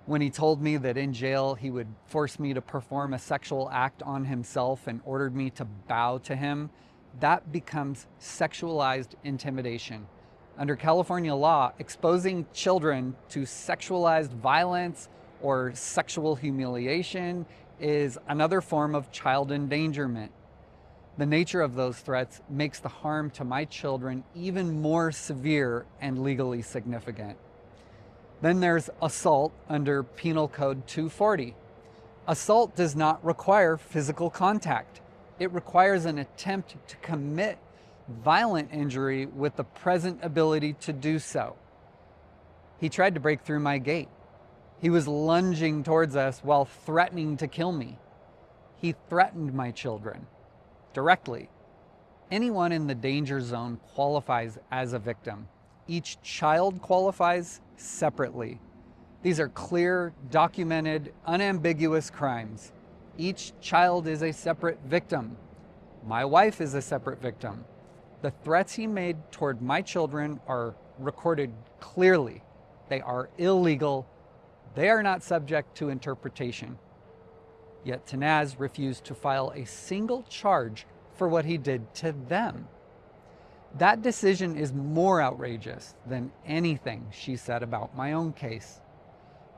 When he told me that in jail he would force me to perform a sexual act on himself and ordered me to bow to him, that becomes sexualized intimidation. Under California law, exposing children to sexualized violence or sexual humiliation is another form of child endangerment. The nature of those threats makes the harm to my children even more severe and legally significant. Then there's assault under Penal Code 240. Assault does not require physical contact. It requires an attempt to commit violent injury with the present ability to do so. He tried to break through my gate. He was lunging towards us while threatening to kill me. He threatened my children directly. Anyone in the danger zone qualifies as a victim. Each child qualifies separately. These are clear, documented, unambiguous crimes. Each child is a separate victim. My wife is a separate victim. The threats he made toward my children are recorded clearly. They are illegal. They are not subject to interpretation. Yet Tanaz refused to file a single charge for what he did to them. That decision is more outrageous than anything she said about my own case.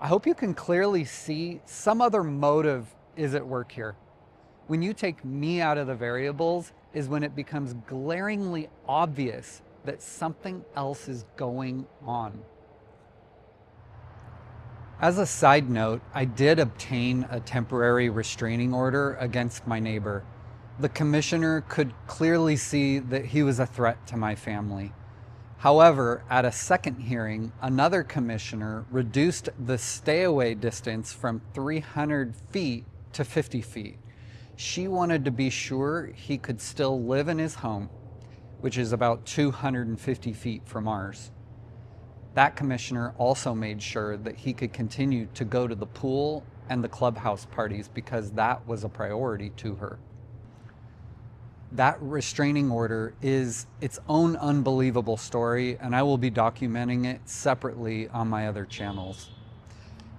I hope you can clearly see some other motive is at work here. When you take me out of the variables is when it becomes glaringly obvious that something else is going on. As a side note, I did obtain a temporary restraining order against my neighbor. The commissioner could clearly see that he was a threat to my family. However, at a second hearing, another commissioner reduced the stay-away distance from 300 feet to 50 feet. She wanted to be sure he could still live in his home, which is about 250 feet from ours. That commissioner also made sure that he could continue to go to the pool and the clubhouse parties because that was a priority to her. That restraining order is its own unbelievable story, and I will be documenting it separately on my other channels.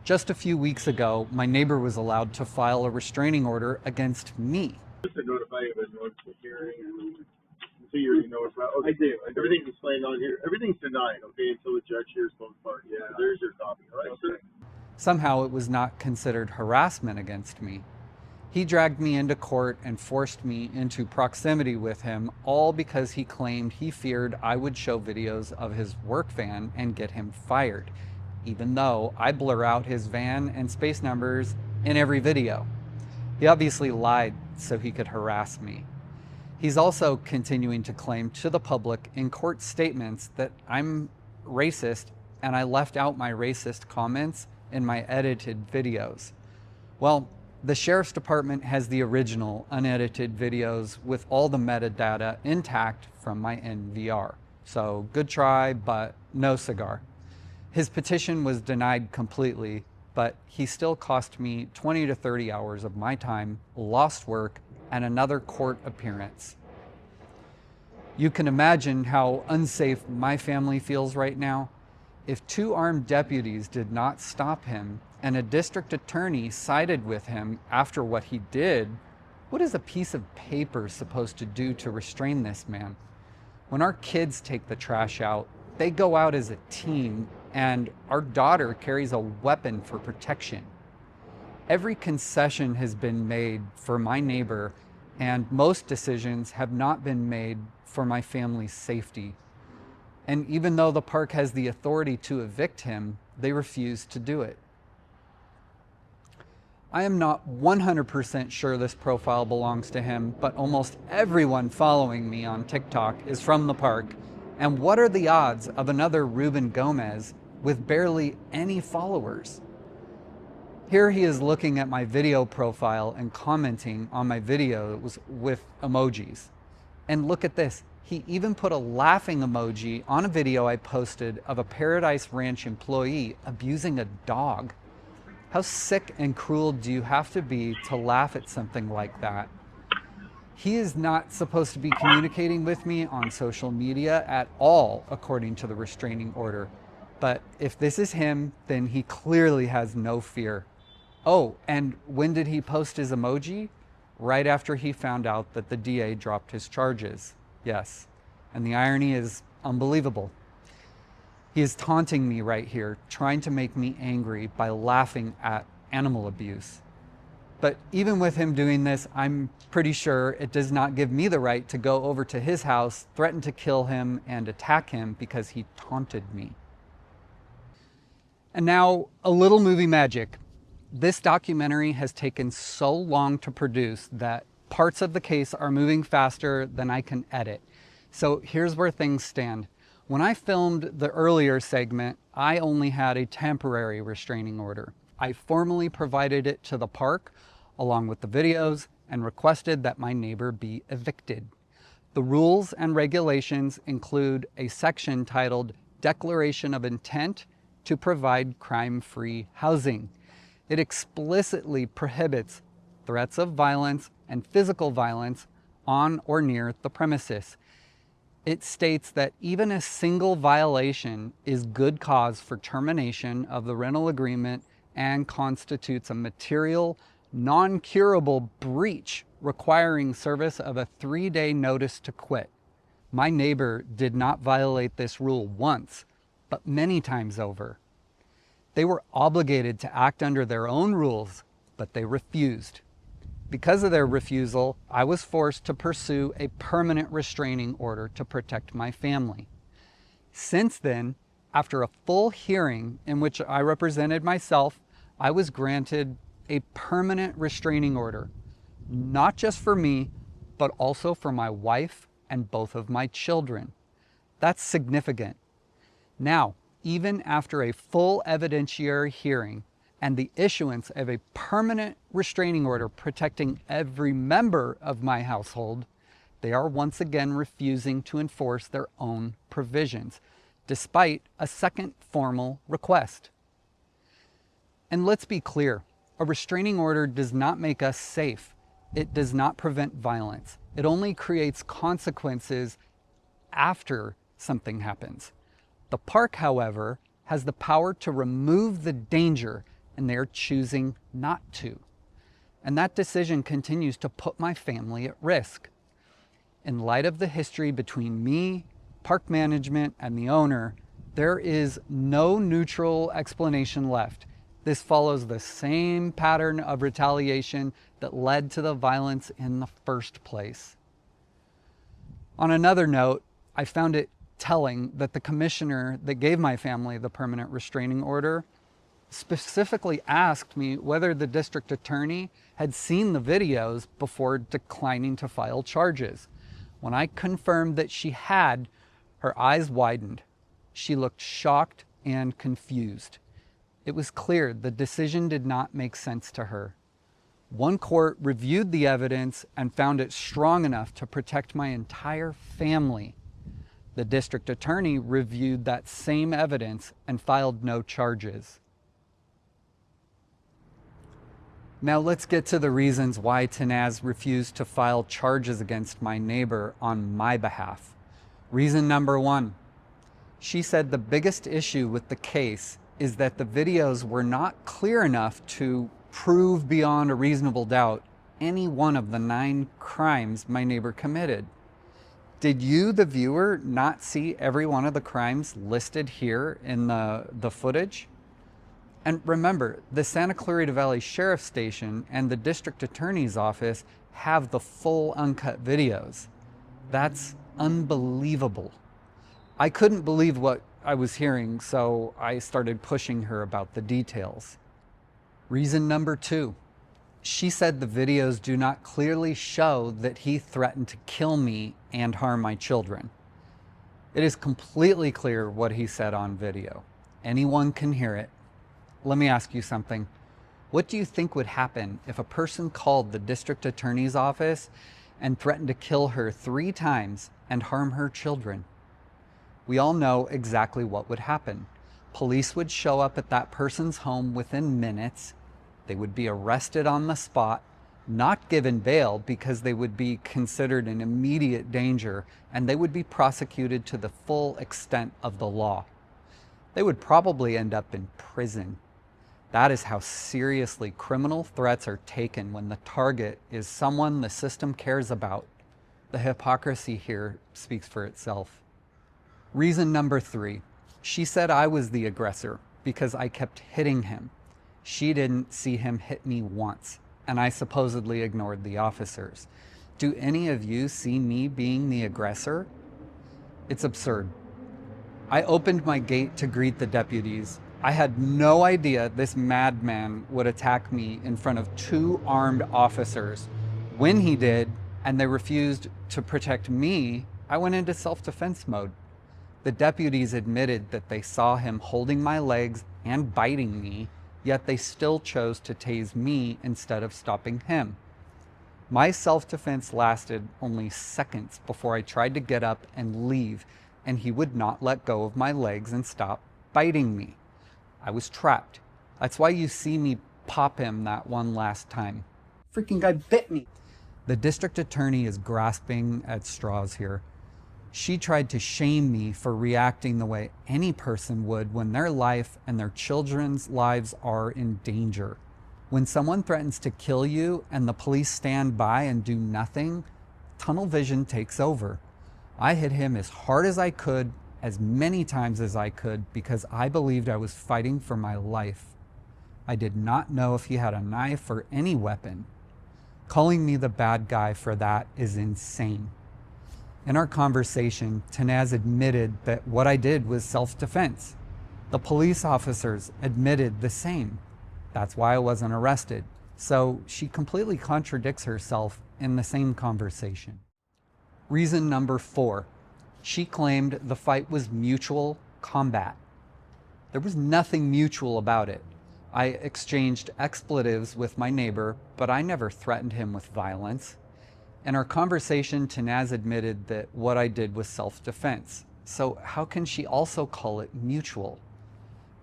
Just a few weeks ago, my neighbor was allowed to file a restraining order against me. Just to notify you of a notice of hearing, so you already know what's about. Okay. I do. Everything's explained on here. Everything's denied, okay, until the judge hears both parties. Yeah. So there's your copy, all right, okay. Somehow it was not considered harassment against me. He dragged me into court and forced me into proximity with him, all because he claimed he feared I would show videos of his work van and get him fired, even though I blur out his van and space numbers in every video. He obviously lied so he could harass me. He's also continuing to claim to the public in court statements that I'm racist and I left out my racist comments in my edited videos. Well, the Sheriff's Department has the original unedited videos with all the metadata intact from my NVR. So good try, but no cigar. His petition was denied completely, but he still cost me 20 to 30 hours of my time, lost work, and another court appearance. You can imagine how unsafe my family feels right now. If 2 armed deputies did not stop him and a district attorney sided with him after what he did, what is a piece of paper supposed to do to restrain this man? When our kids take the trash out, they go out as a team, and our daughter carries a weapon for protection. Every concession has been made for my neighbor, and most decisions have not been made for my family's safety. And even though the park has the authority to evict him, they refuse to do it. I am not 100% sure this profile belongs to him, but almost everyone following me on TikTok is from the park. And what are the odds of another Ruben Gomez with barely any followers? Here he is looking at my video profile and commenting on my videos with emojis. And look at this. He even put a laughing emoji on a video I posted of a Paradise Ranch employee abusing a dog. How sick and cruel do you have to be to laugh at something like that? He is not supposed to be communicating with me on social media at all, according to the restraining order. But if this is him, then he clearly has no fear. Oh, and when did he post his emoji? Right after he found out that the DA dropped his charges. Yes, and the irony is unbelievable. He is taunting me right here, trying to make me angry by laughing at animal abuse. But even with him doing this, I'm pretty sure it does not give me the right to go over to his house, threaten to kill him, and attack him because he taunted me. And now, a little movie magic. This documentary has taken so long to produce that parts of the case are moving faster than I can edit. So here's where things stand. When I filmed the earlier segment, I only had a temporary restraining order. I formally provided it to the park along with the videos and requested that my neighbor be evicted. The rules and regulations include a section titled Declaration of Intent to Provide Crime-Free Housing. It explicitly prohibits threats of violence and physical violence on or near the premises. It states that even a single violation is good cause for termination of the rental agreement and constitutes a material, non-curable breach requiring service of a 3-day notice to quit. My neighbor did not violate this rule once, but many times over. They were obligated to act under their own rules, but they refused. Because of their refusal, I was forced to pursue a permanent restraining order to protect my family. Since then, after a full hearing in which I represented myself, I was granted a permanent restraining order, not just for me, but also for my wife and both of my children. That's significant. Now, even after a full evidentiary hearing and the issuance of a permanent restraining order protecting every member of my household, they are once again refusing to enforce their own provisions, despite a second formal request. And let's be clear, a restraining order does not make us safe. It does not prevent violence. It only creates consequences after something happens. The park, however, has the power to remove the danger, and they are choosing not to. And that decision continues to put my family at risk. In light of the history between me, park management, and the owner, there is no neutral explanation left. This follows the same pattern of retaliation that led to the violence in the first place. On another note, I found it telling that the commissioner that gave my family the permanent restraining order specifically asked me whether the district attorney had seen the videos before declining to file charges. When I confirmed that she had, her eyes widened. She looked shocked and confused. It was clear the decision did not make sense to her. One court reviewed the evidence and found it strong enough to protect my entire family. The district attorney reviewed that same evidence and filed no charges. Now let's get to the reasons why Tanaz refused to file charges against my neighbor on my behalf. Reason number one, she said the biggest issue with the case is that the videos were not clear enough to prove beyond a reasonable doubt any one of the 9 crimes my neighbor committed. Did you, the viewer, not see every one of the crimes listed here in the footage? And remember, the Santa Clarita Valley Sheriff's Station and the District Attorney's Office have the full uncut videos. That's unbelievable. I couldn't believe what I was hearing, so I started pushing her about the details. Reason number 2. She said the videos do not clearly show that he threatened to kill me and harm my children. It is completely clear what he said on video. Anyone can hear it. Let me ask you something. What do you think would happen if a person called the district attorney's office and threatened to kill her 3 times and harm her children? We all know exactly what would happen. Police would show up at that person's home within minutes. They would be arrested on the spot, not given bail because they would be considered an immediate danger, and they would be prosecuted to the full extent of the law. They would probably end up in prison. That is how seriously criminal threats are taken when the target is someone the system cares about. The hypocrisy here speaks for itself. Reason number 3. She said I was the aggressor because I kept hitting him. She didn't see him hit me once. and I supposedly ignored the officers. Do any of you see me being the aggressor? It's absurd. I opened my gate to greet the deputies. I had no idea this madman would attack me in front of 2 armed officers. When he did, and they refused to protect me, I went into self-defense mode. The deputies admitted that they saw him holding my legs and biting me, yet they still chose to tase me instead of stopping him. My self-defense lasted only seconds before I tried to get up and leave, and he would not let go of my legs and stop biting me. I was trapped. That's why you see me pop him that one last time. Freaking guy bit me. The district attorney is grasping at straws here. She tried to shame me for reacting the way any person would when their life and their children's lives are in danger. When someone threatens to kill you and the police stand by and do nothing, tunnel vision takes over. I hit him as hard as I could, as many times as I could, because I believed I was fighting for my life. I did not know if he had a knife or any weapon. Calling me the bad guy for that is insane. In our conversation, Tanaz admitted that what I did was self-defense. The police officers admitted the same. That's why I wasn't arrested. So she completely contradicts herself in the same conversation. Reason number 4. She claimed the fight was mutual combat. There was nothing mutual about it. I exchanged expletives with my neighbor, but I never threatened him with violence. In our conversation, Tanaz admitted that what I did was self-defense. So how can she also call it mutual?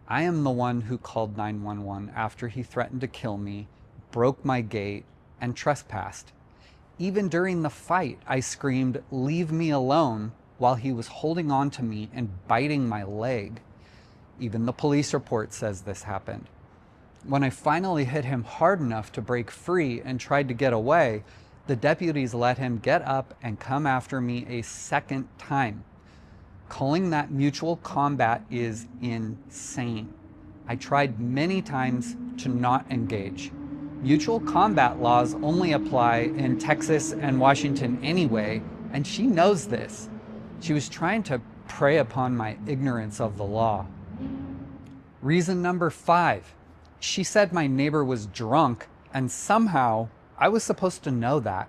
I am the one who called 911 after he threatened to kill me, broke my gate, and trespassed. Even during the fight, I screamed, "Leave me alone," while he was holding on to me and biting my leg. Even the police report says this happened. When I finally hit him hard enough to break free and tried to get away, the deputies let him get up and come after me a second time. Calling that mutual combat is insane. I tried many times to not engage. Mutual combat laws only apply in Texas and Washington anyway, and she knows this. She was trying to prey upon my ignorance of the law. Reason number 5. She said my neighbor was drunk, and somehow I was supposed to know that.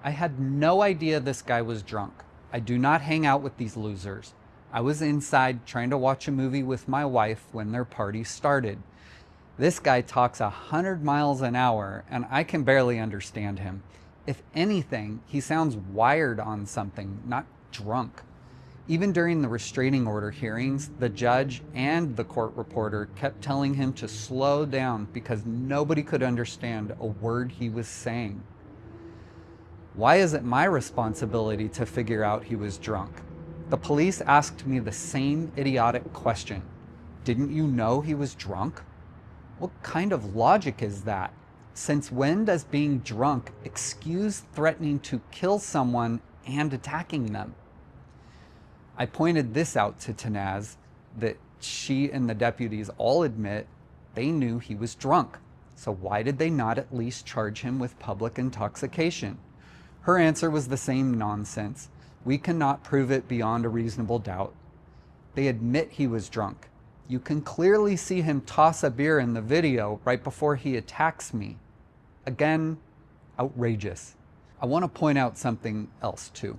I had no idea this guy was drunk. I do not hang out with these losers. I was inside trying to watch a movie with my wife when their party started. This guy talks 100 miles an hour, and I can barely understand him. If anything, he sounds wired on something, not drunk. Even during the restraining order hearings, the judge and the court reporter kept telling him to slow down because nobody could understand a word he was saying. Why is it my responsibility to figure out he was drunk? The police asked me the same idiotic question. Didn't you know he was drunk? What kind of logic is that? Since when does being drunk excuse threatening to kill someone and attacking them? I pointed this out to Tanaz, that she and the deputies all admit they knew he was drunk. So why did they not at least charge him with public intoxication? Her answer was the same nonsense. We cannot prove it beyond a reasonable doubt. They admit he was drunk. You can clearly see him toss a beer in the video right before he attacks me. Again, outrageous. I want to point out something else too.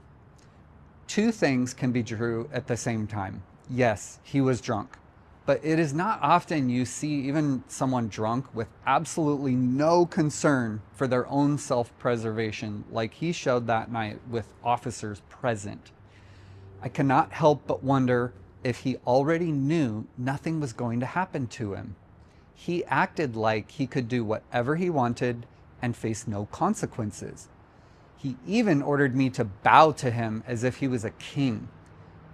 2 things can be true at the same time. Yes, he was drunk, but it is not often you see even someone drunk with absolutely no concern for their own self-preservation like he showed that night with officers present. I cannot help but wonder if he already knew nothing was going to happen to him. He acted like he could do whatever he wanted and face no consequences. He even ordered me to bow to him as if he was a king.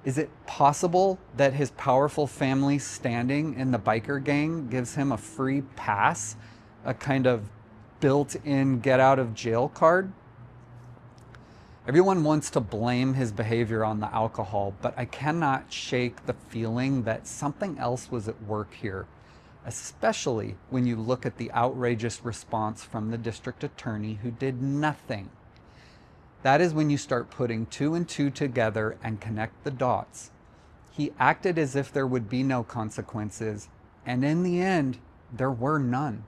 Is it possible that his powerful family standing in the biker gang gives him a free pass, a kind of built-in get-out-of-jail card? Everyone wants to blame his behavior on the alcohol, but I cannot shake the feeling that something else was at work here. especially when you look at the outrageous response from the district attorney who did nothing. That is when you start putting two and two together and connect the dots. He acted as if there would be no consequences, and in the end, there were none.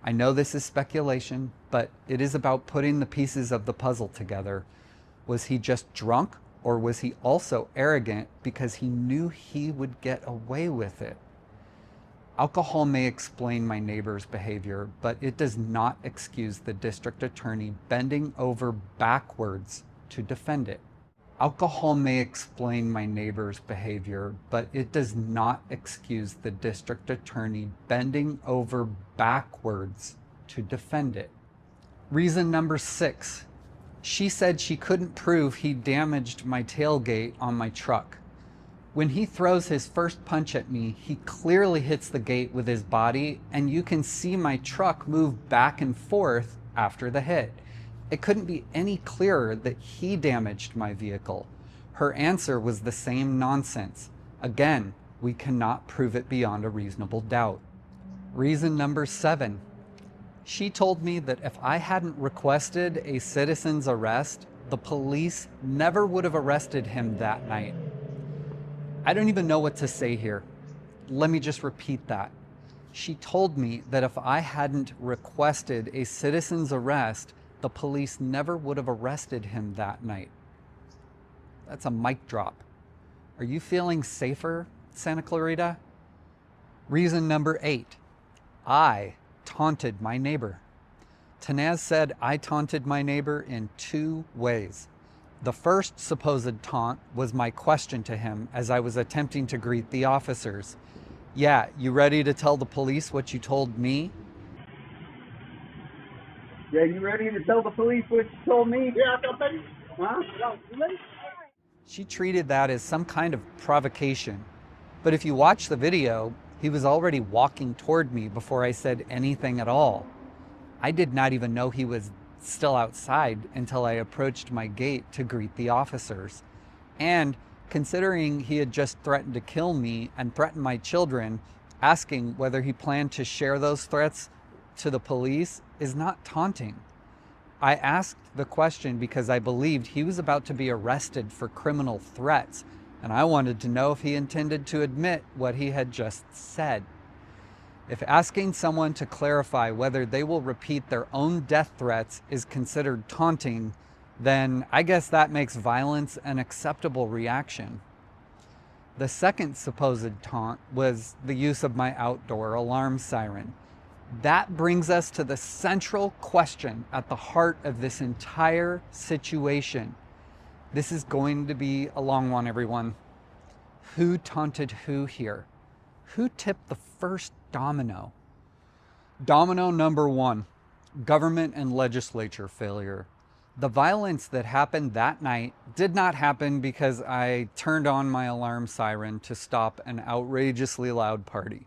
I know this is speculation, but it is about putting the pieces of the puzzle together. Was he just drunk, or was he also arrogant because he knew he would get away with it? Alcohol may explain my neighbor's behavior, but it does not excuse the district attorney bending over backwards to defend it. Alcohol may explain my neighbor's behavior, but it does not excuse the district attorney bending over backwards to defend it. Reason number 6. She said she couldn't prove he damaged my tailgate on my truck. When he throws his first punch at me, he clearly hits the gate with his body, and you can see my truck move back and forth after the hit. It couldn't be any clearer that he damaged my vehicle. Her answer was the same nonsense. Again, we cannot prove it beyond a reasonable doubt. Reason number 7. She told me that if I hadn't requested a citizen's arrest, the police never would have arrested him that night. I don't even know what to say here. Let me just repeat that. She told me that if I hadn't requested a citizen's arrest, the police never would have arrested him that night. That's a mic drop. Are you feeling safer, Santa Clarita? Reason number 8. I taunted my neighbor. Tanaz said I taunted my neighbor in 2 ways. The first supposed taunt was my question to him as I was attempting to greet the officers. Yeah, you ready to tell the police what you told me? Yeah, you ready to tell the police what you told me? Yeah, I'm ready. Huh? She treated that as some kind of provocation. But if you watch the video, he was already walking toward me before I said anything at all. I did not even know he was still outside until I approached my gate to greet the officers. And considering he had just threatened to kill me and threatened my children, asking whether he planned to share those threats to the police is not taunting. I asked the question because I believed he was about to be arrested for criminal threats, and I wanted to know if he intended to admit what he had just said. If asking someone to clarify whether they will repeat their own death threats is considered taunting, then I guess that makes violence an acceptable reaction. The second supposed taunt was the use of my outdoor alarm siren. That brings us to the central question at the heart of this entire situation. This is going to be a long one, everyone. Who taunted who here? Who tipped the first domino? Domino number 1, government and legislature failure. The violence that happened that night did not happen because I turned on my alarm siren to stop an outrageously loud party.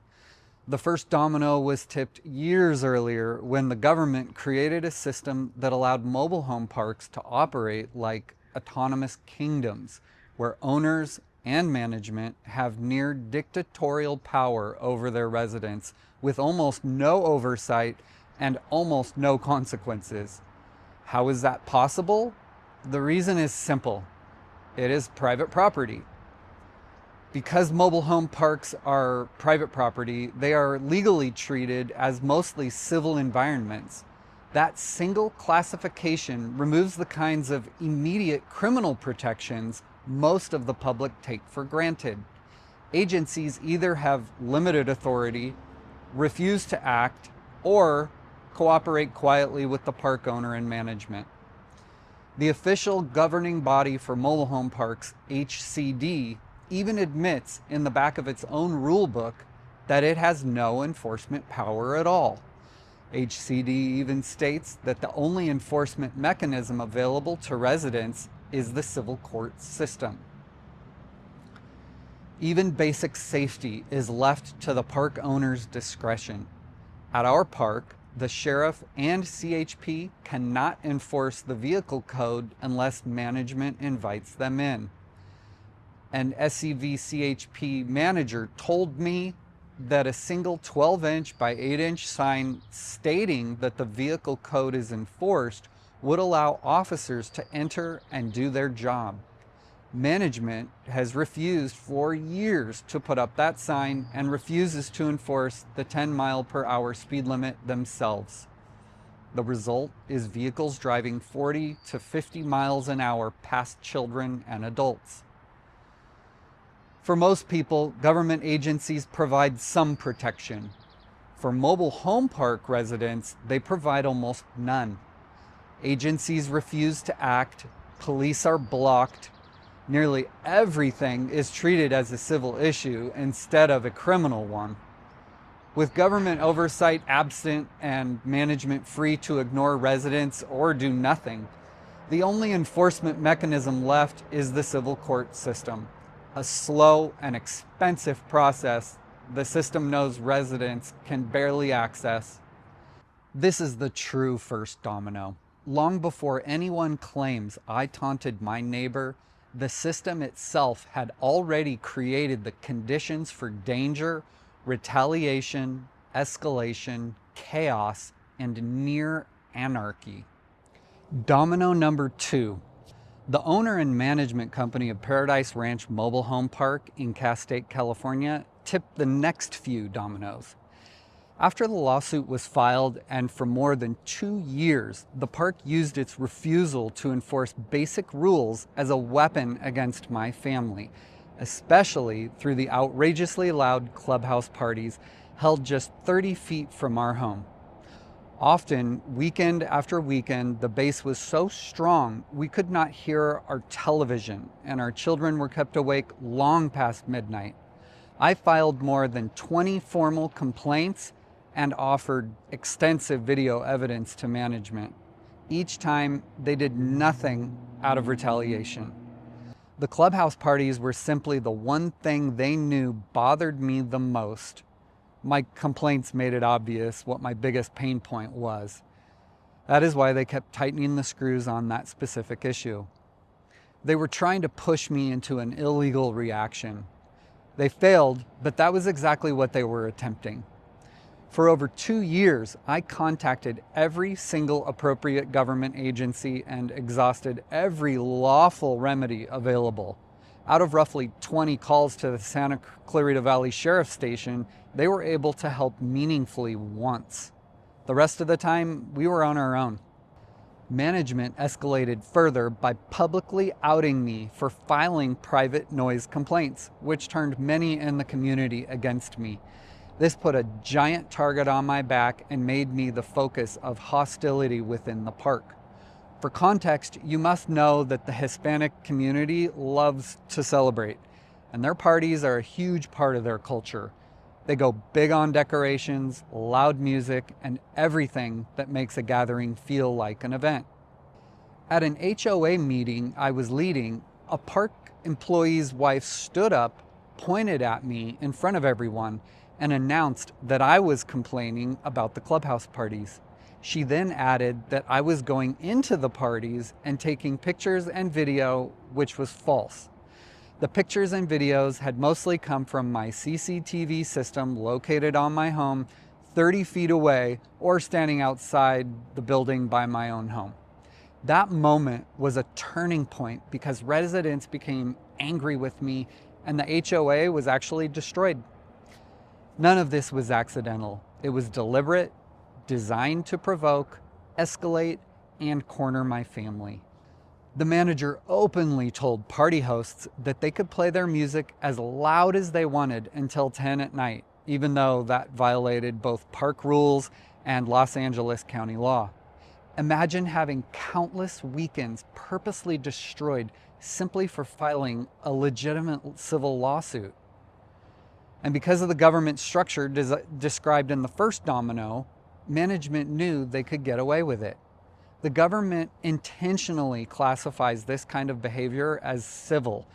The first domino was tipped years earlier when the government created a system that allowed mobile home parks to operate like autonomous kingdoms, where owners and management have near dictatorial power over their residents with almost no oversight and almost no consequences. How is that possible? The reason is simple. It is private property. Because mobile home parks are private property, they are legally treated as mostly civil environments. That single classification removes the kinds of immediate criminal protections most of the public take for granted. Agencies either have limited authority, refuse to act, or cooperate quietly with the park owner and management. The official governing body for mobile home parks, HCD, even admits in the back of its own rule book that it has no enforcement power at all. HCD even states that the only enforcement mechanism available to residents is the civil court system. Even basic safety is left to the park owner's discretion. At our park, the sheriff and CHP cannot enforce the vehicle code unless management invites them in. An SCV CHP manager told me that a single 12-inch by 8-inch sign stating that the vehicle code is enforced would allow officers to enter and do their job. Management has refused for years to put up that sign and refuses to enforce the 10-mile-per-hour speed limit themselves. The result is vehicles driving 40 to 50 miles an hour past children and adults. For most people, government agencies provide some protection. For mobile home park residents, they provide almost none. Agencies refuse to act, police are blocked, nearly everything is treated as a civil issue instead of a criminal one. With government oversight absent and management free to ignore residents or do nothing, the only enforcement mechanism left is the civil court system. A slow and expensive process the system knows residents can barely access. This is the true first domino. Long before anyone claims I taunted my neighbor, the system itself had already created the conditions for danger, retaliation, escalation, chaos, and near anarchy. Domino number 2. The owner and management company of Paradise Ranch Mobile Home Park in CASTAIC, California, tipped the next few dominoes. After the lawsuit was filed and for more than 2 years, the park used its refusal to enforce basic rules as a weapon against my family, especially through the outrageously loud clubhouse parties held just 30 feet from our home. Often, weekend after weekend, the bass was so strong we could not hear our television, and our children were kept awake long past midnight. I filed more than 20 formal complaints and offered extensive video evidence to management. Each time, they did nothing out of retaliation. The clubhouse parties were simply the one thing they knew bothered me the most. My complaints made it obvious what my biggest pain point was. That is why they kept tightening the screws on that specific issue. They were trying to push me into an illegal reaction. They failed, but that was exactly what they were attempting. For over 2 years, I contacted every single appropriate government agency and exhausted every lawful remedy available. Out of roughly 20 calls to the Santa Clarita Valley Sheriff's Station, they were able to help meaningfully once. The rest of the time, we were on our own. Management escalated further by publicly outing me for filing private noise complaints, which turned many in the community against me. This put a giant target on my back and made me the focus of hostility within the park. For context, you must know that the Hispanic community loves to celebrate, and their parties are a huge part of their culture. They go big on decorations, loud music, and everything that makes a gathering feel like an event. At an HOA meeting I was leading, a park employee's wife stood up, pointed at me in front of everyone, and announced that I was complaining about the clubhouse parties. She then added that I was going into the parties and taking pictures and video, which was false. The pictures and videos had mostly come from my CCTV system located on my home 30 feet away or standing outside the building by my own home. That moment was a turning point because residents became angry with me and the HOA was actually destroyed. None of this was accidental. It was deliberate, designed to provoke, escalate, and corner my family. The manager openly told party hosts that they could play their music as loud as they wanted until 10 at night, even though that violated both park rules and Los Angeles County law. Imagine having countless weekends purposely destroyed simply for filing a legitimate civil lawsuit. And because of the government structure described in the first domino, management knew they could get away with it. The government intentionally classifies this kind of behavior as civil,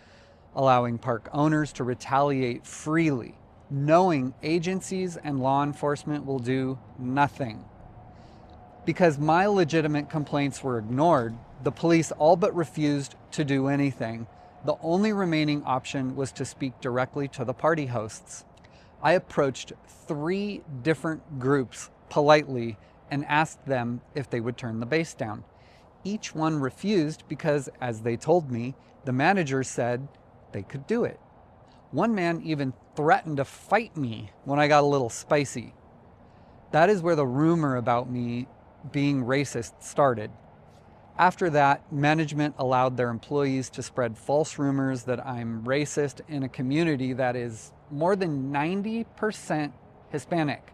allowing park owners to retaliate freely, knowing agencies and law enforcement will do nothing. Because my legitimate complaints were ignored, the police all but refused to do anything. The only remaining option was to speak directly to the party hosts. I approached 3 different groups politely and asked them if they would turn the bass down. Each one refused because, as they told me, the manager said they could do it. One man even threatened to fight me when I got a little spicy. That is where the rumor about me being racist started. After that, management allowed their employees to spread false rumors that I'm racist in a community that is more than 90% Hispanic.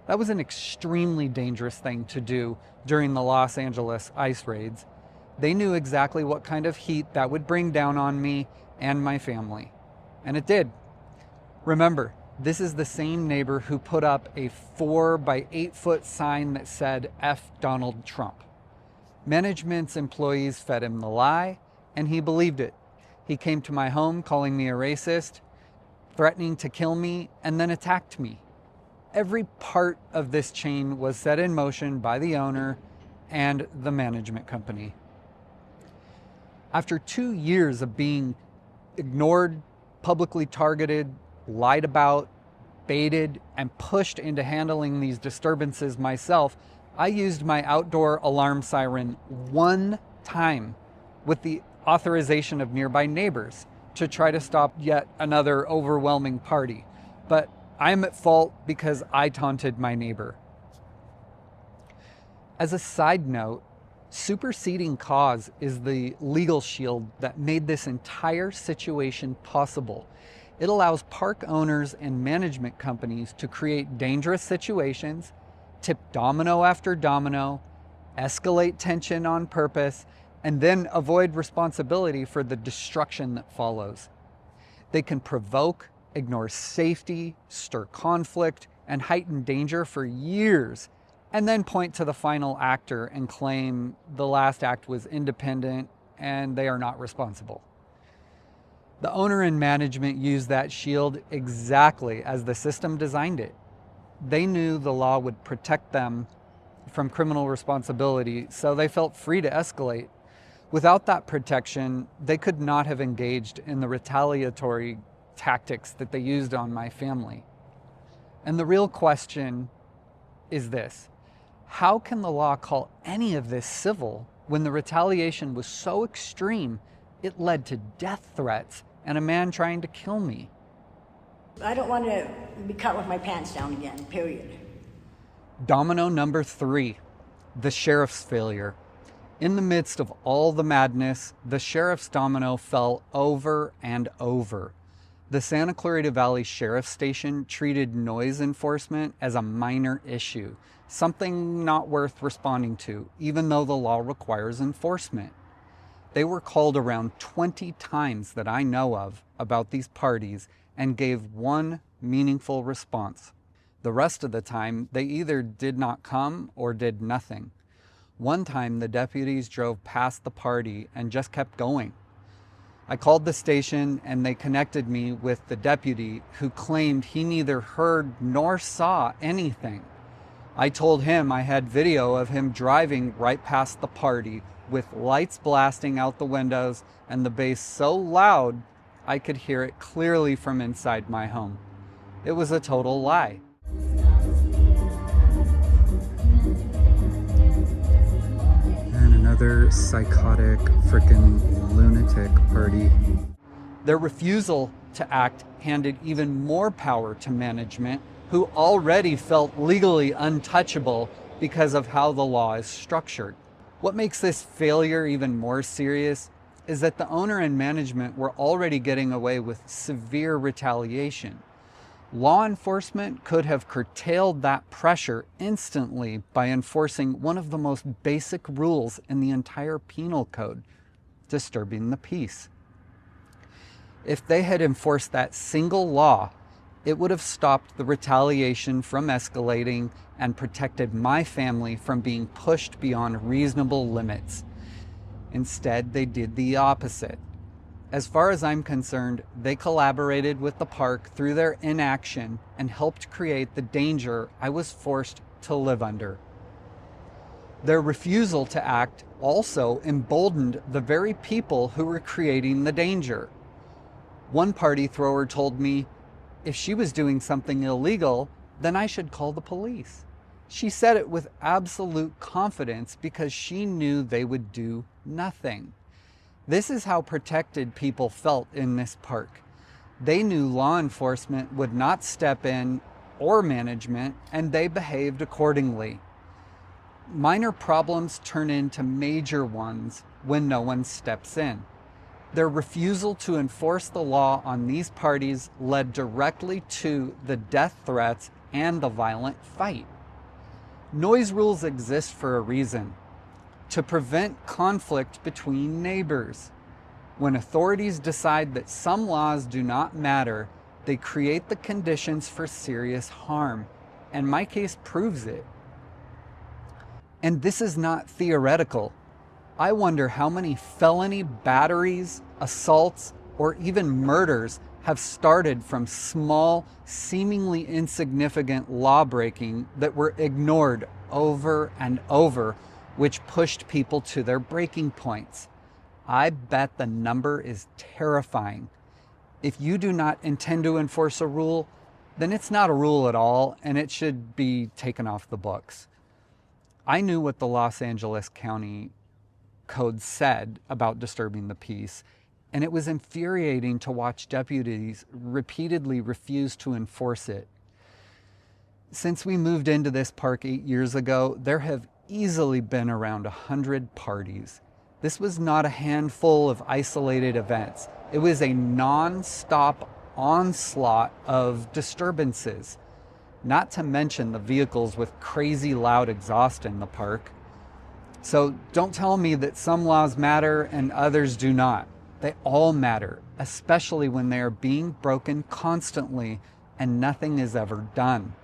That was an extremely dangerous thing to do during the Los Angeles ICE raids. They knew exactly what kind of heat that would bring down on me and my family. And it did. Remember, this is the same neighbor who put up a 4 by 8 foot sign that said F Donald Trump. Management's employees fed him the lie, and he believed it. He came to my home calling me a racist, threatening to kill me, and then attacked me. Every part of this chain was set in motion by the owner and the management company. After 2 years of being ignored, publicly targeted, lied about, baited, and pushed into handling these disturbances myself, I used my outdoor alarm siren 1 time with the authorization of nearby neighbors to try to stop yet another overwhelming party. But I'm at fault because I taunted my neighbor. As a side note, superseding cause is the legal shield that made this entire situation possible. It allows park owners and management companies to create dangerous situations, tip domino after domino, escalate tension on purpose, and then avoid responsibility for the destruction that follows. They can provoke, ignore safety, stir conflict, and heighten danger for years, and then point to the final actor and claim the last act was independent and they are not responsible. The owner and management used that shield exactly as the system designed it. They knew the law would protect them from criminal responsibility, so they felt free to escalate. Without that protection, they could not have engaged in the retaliatory tactics that they used on my family. And the real question is this: how can the law call any of this civil when the retaliation was so extreme it led to death threats and a man trying to kill me? I don't want to be caught with my pants down again, period. Domino number 3, the sheriff's failure. In the midst of all the madness, the sheriff's domino fell over and over. The Santa Clarita Valley Sheriff's Station treated noise enforcement as a minor issue, something not worth responding to, even though the law requires enforcement. They were called around 20 times that I know of about these parties and gave one meaningful response. The rest of the time, they either did not come or did nothing. One time, the deputies drove past the party and just kept going. I called the station and they connected me with the deputy who claimed he neither heard nor saw anything. I told him I had video of him driving right past the party with lights blasting out the windows and the bass so loud I could hear it clearly from inside my home. It was a total lie. And another psychotic, frickin' lunatic party. Their refusal to act handed even more power to management, who already felt legally untouchable because of how the law is structured. What makes this failure even more serious is that the owner and management were already getting away with severe retaliation. Law enforcement could have curtailed that pressure instantly by enforcing one of the most basic rules in the entire penal code: disturbing the peace. If they had enforced that single law, it would have stopped the retaliation from escalating and protected my family from being pushed beyond reasonable limits. Instead, they did the opposite. As far as I'm concerned, they collaborated with the park through their inaction and helped create the danger I was forced to live under. Their refusal to act also emboldened the very people who were creating the danger. One party thrower told me, if she was doing something illegal, then I should call the police. She said it with absolute confidence because she knew they would do nothing. This is how protected people felt in this park. They knew law enforcement would not step in, or management, and they behaved accordingly. Minor problems turn into major ones when no one steps in. Their refusal to enforce the law on these parties led directly to the death threats and the violent fight. Noise rules exist for a reason: to prevent conflict between neighbors. When authorities decide that some laws do not matter, they create the conditions for serious harm, and my case proves it. And this is not theoretical. I wonder how many felony batteries, assaults, or even murders have started from small, seemingly insignificant lawbreaking that were ignored over and over, which pushed people to their breaking points. I bet the number is terrifying. If you do not intend to enforce a rule, then it's not a rule at all, and it should be taken off the books. I knew what the Los Angeles County Code said about disturbing the peace, and it was infuriating to watch deputies repeatedly refuse to enforce it. Since we moved into this park 8 years ago, there have easily been around 100 parties. This was not a handful of isolated events. It was a non-stop onslaught of disturbances, not to mention the vehicles with crazy loud exhaust in the park. So don't tell me that some laws matter and others do not. They all matter, especially when they are being broken constantly and nothing is ever done.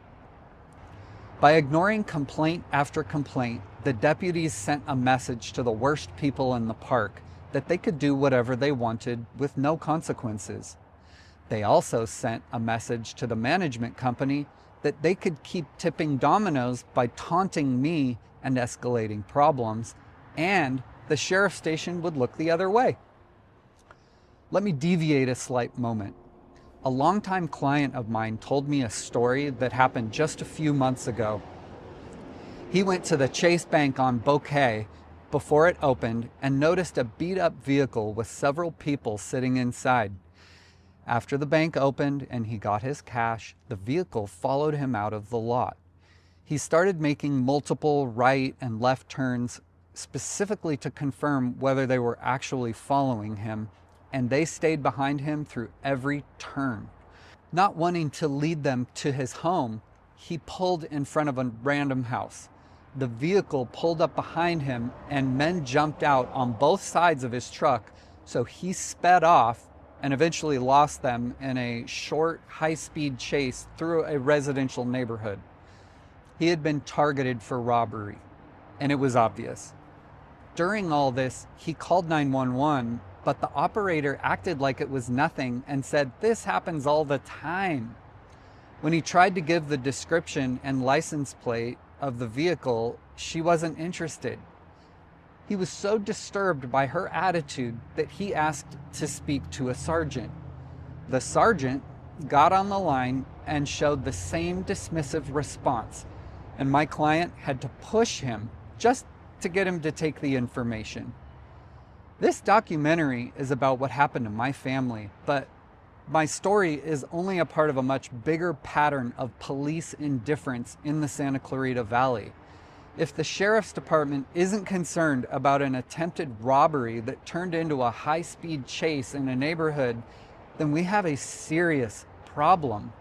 By ignoring complaint after complaint, the deputies sent a message to the worst people in the park that they could do whatever they wanted with no consequences. They also sent a message to the management company that they could keep tipping dominoes by taunting me and escalating problems, and the sheriff's station would look the other way. Let me deviate a slight moment. A longtime client of mine told me a story that happened just a few months ago. He went to the Chase Bank on Bouquet before it opened and noticed a beat-up vehicle with several people sitting inside. After the bank opened and he got his cash, the vehicle followed him out of the lot. He started making multiple right and left turns specifically to confirm whether they were actually following him, and they stayed behind him through every turn. Not wanting to lead them to his home, he pulled in front of a random house. The vehicle pulled up behind him and men jumped out on both sides of his truck, so he sped off and eventually lost them in a short, high-speed chase through a residential neighborhood. He had been targeted for robbery, and it was obvious. During all this, he called 911, but the operator acted like it was nothing and said, "This happens all the time." When he tried to give the description and license plate of the vehicle, she wasn't interested. He was so disturbed by her attitude that he asked to speak to a sergeant. The sergeant got on the line and showed the same dismissive response, and my client had to push him just to get him to take the information. This documentary is about what happened to my family, but my story is only a part of a much bigger pattern of police indifference in the Santa Clarita Valley. If the sheriff's department isn't concerned about an attempted robbery that turned into a high-speed chase in a neighborhood, then we have a serious problem.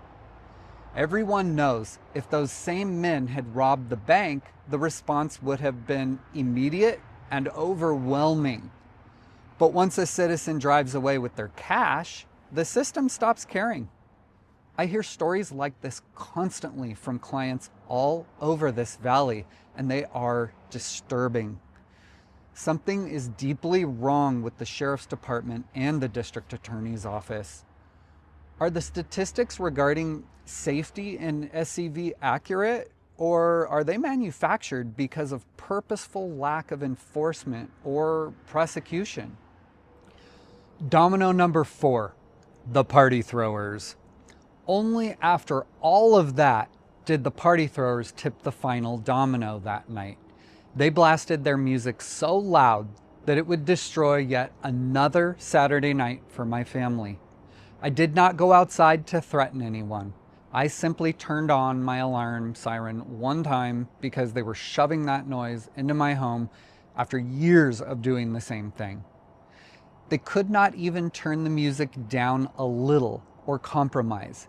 Everyone knows if those same men had robbed the bank, the response would have been immediate and overwhelming. But once a citizen drives away with their cash, the system stops caring. I hear stories like this constantly from clients all over this valley, and they are disturbing. Something is deeply wrong with the sheriff's department and the district attorney's office. Are the statistics regarding safety in SCV accurate, or are they manufactured because of purposeful lack of enforcement or prosecution? Domino number 4, the party throwers. Only after all of that did the party throwers tip the final domino that night. They blasted their music so loud that it would destroy yet another Saturday night for my family. I did not go outside to threaten anyone. I simply turned on my alarm siren one time because they were shoving that noise into my home after years of doing the same thing. They could not even turn the music down a little or compromise.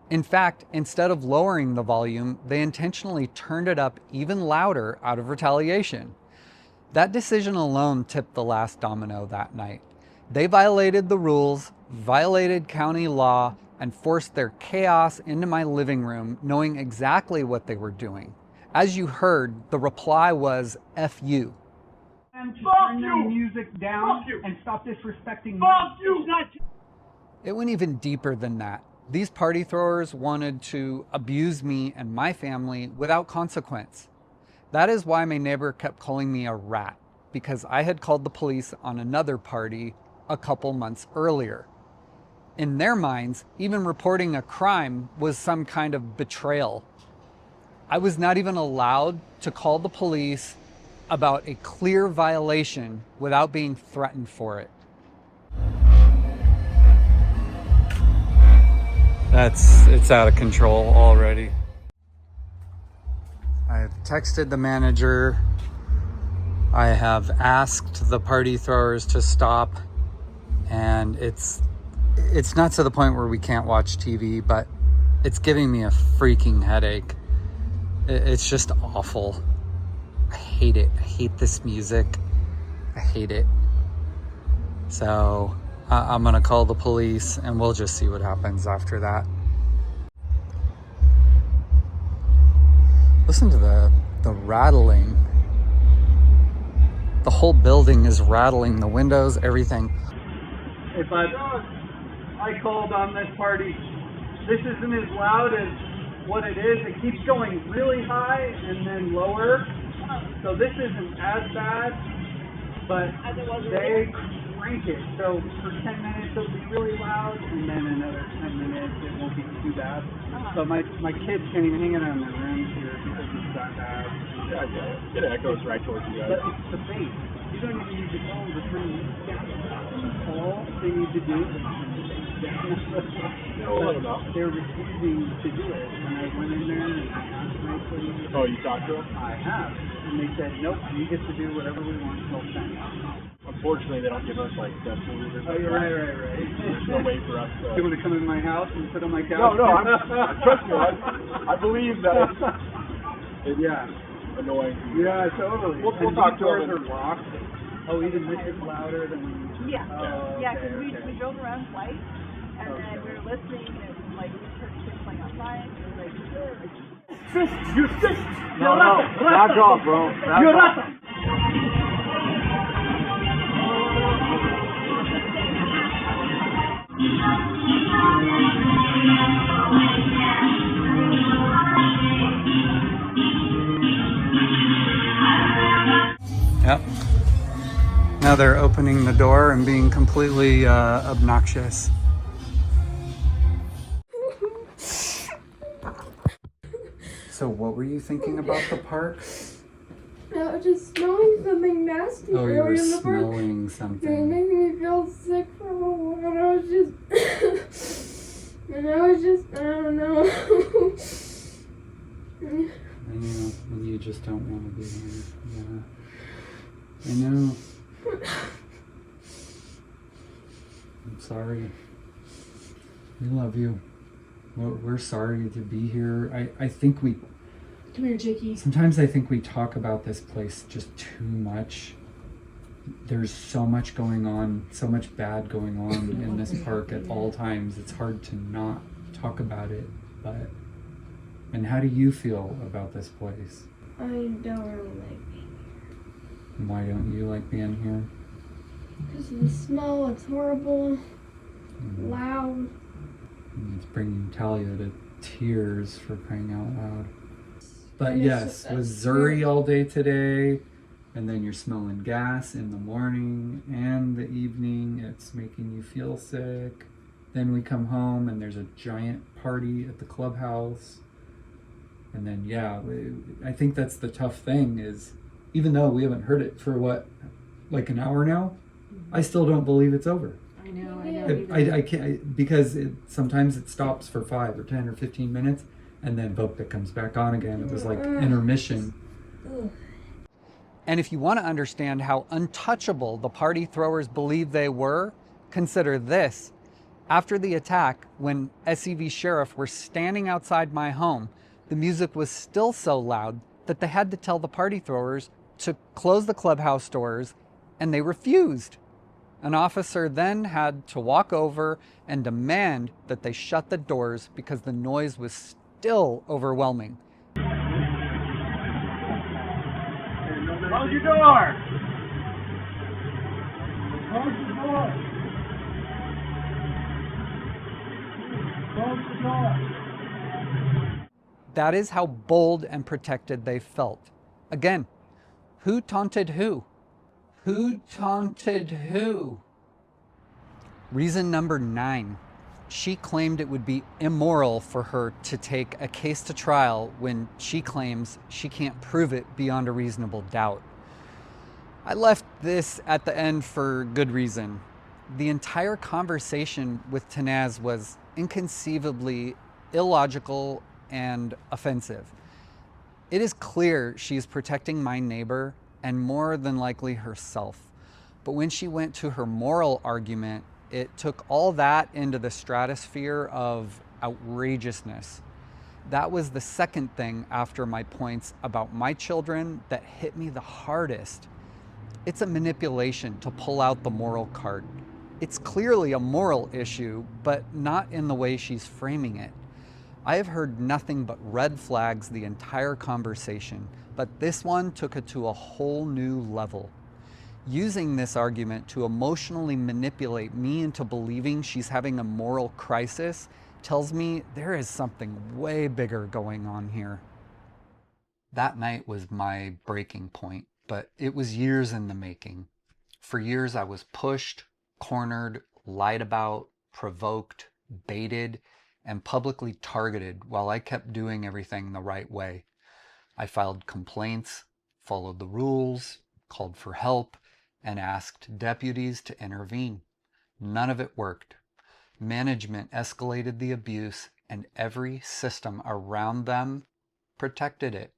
In fact, instead of lowering the volume, they intentionally turned it up even louder out of retaliation. That decision alone tipped the last domino that night. They violated the rules, violated county law, and forced their chaos into my living room, knowing exactly what they were doing. As you heard, the reply was F you. And to turn their music down and stop disrespecting me. Fuck you! It went even deeper than that. These party throwers wanted to abuse me and my family without consequence. That is why my neighbor kept calling me a rat, because I had called the police on another party a couple months earlier. In their minds, even reporting a crime was some kind of betrayal. I was not even allowed to call the police about a clear violation without being threatened for it. It's out of control already. I've texted the manager. I have asked the party throwers to stop, and it's not to the point where we can't watch TV, but it's giving me a freaking headache. It's just awful. I hate it. I hate this music. I hate it. So I'm gonna call the police and we'll just see what happens after that. Listen to the rattling. The whole building is rattling, the windows, everything. If I called on this party, this isn't as loud as what it is. It keeps going really high and then lower. So this isn't as bad, but they crank it. So for 10 minutes it'll be really loud, and then another 10 minutes it won't be too bad. So my kids can't even hang it on their rooms here because it's that bad. It echoes right towards you guys. But it's the bass. You don't even need to tell them to turn the music down. All they need to do is turn the bass down. They're refusing to do it. And I went in there and I asked nicely. Oh, you talked to them? I have. And they said, nope, we get to do whatever we want until 10. Unfortunately, they don't give us like decibel readers. Oh, you're right. There's no way for us to. You want to come in my house and sit on my couch? No, trust me, I believe that it's yeah. annoying. Yeah, totally. We'll and talk these to doors them. are locked. Oh, even this is louder than when you... Yeah, Oh, yeah, because okay. we drove around twice, and then we were listening, and like we heard kids playing outside, and we were like, You sit! No, back off, bro. You're not! Yep. Now they're opening the door and being completely obnoxious. So what were you thinking about the park? I was just smelling something nasty Oh, you were earlier in the park. smelling And it something. made me feel sick for a while, and I was just, I don't know. I know, and you just don't want to be there. Yeah. I know. I'm sorry. We love you. We're sorry to be here. I think we... Come here, Jakey. Sometimes I think we talk about this place just too much. There's so much going on, so much bad going on in this park at all times. It's hard to not talk about it, but... And how do you feel about this place? I don't really like being And why don't you like being here? here. Because of the smell, it's horrible, loud. And it's bringing Talia to tears for crying out loud. But And yes, it's- with Zuri all day today, and then you're smelling gas in the morning and the evening, it's making you feel sick. then we come home and there's a giant party at the clubhouse. And then, yeah, I think that's the tough thing is, even though we haven't heard it for like an hour now, I still don't believe it's over. I know. I can't, because sometimes it stops for 5 or 10 or 15 minutes and then boop, it comes back on again. It was like intermission. And if you want to understand how untouchable the party throwers believe they were, consider this. After the attack, when SCV sheriff were standing outside my home, the music was still so loud that they had to tell the party throwers to close the clubhouse doors, and they refused. An officer then had to walk over and demand that they shut the doors because the noise was still overwhelming. Close your door! Close the door! Close the door! That is how bold and protected they felt. Again, who taunted who? Who taunted who? Reason number 9. She claimed it would be immoral for her to take a case to trial when she claims she can't prove it beyond a reasonable doubt. I left this at the end for good reason. The entire conversation with Tanaz was inconceivably illogical and offensive. It is clear she's protecting my neighbor and more than likely herself. But when she went to her moral argument, it took all that into the stratosphere of outrageousness. That was the second thing after my points about my children that hit me the hardest. It's a manipulation to pull out the moral card. It's clearly a moral issue, but not in the way she's framing it. I have heard nothing but red flags the entire conversation, but this one took it to a whole new level. Using this argument to emotionally manipulate me into believing she's having a moral crisis tells me there is something way bigger going on here. That night was my breaking point, but it was years in the making. For years I was pushed, cornered, lied about, provoked, baited, and publicly targeted while I kept doing everything the right way. I filed complaints, followed the rules, called for help, and asked deputies to intervene. None of it worked. Management escalated the abuse, and every system around them protected it.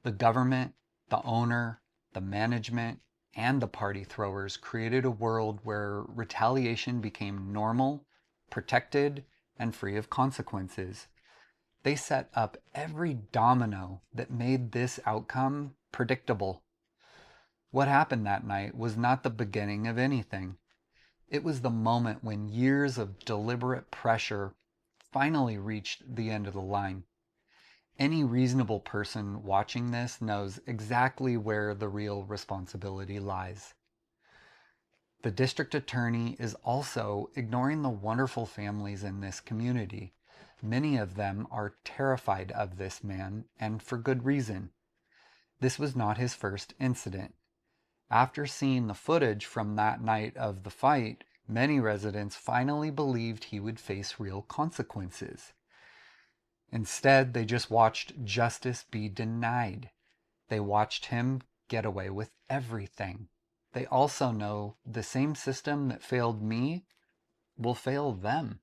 The government, the owner, the management, and the party throwers created a world where retaliation became normal, protected, and free of consequences. They set up every domino that made this outcome predictable. What happened that night was not the beginning of anything. It was the moment when years of deliberate pressure finally reached the end of the line. Any reasonable person watching this knows exactly where the real responsibility lies. The district attorney is also ignoring the wonderful families in this community. Many of them are terrified of this man, and for good reason. This was not his first incident. After seeing the footage from that night of the fight, many residents finally believed he would face real consequences. Instead, they just watched justice be denied. They watched him get away with everything. They also know the same system that failed me will fail them.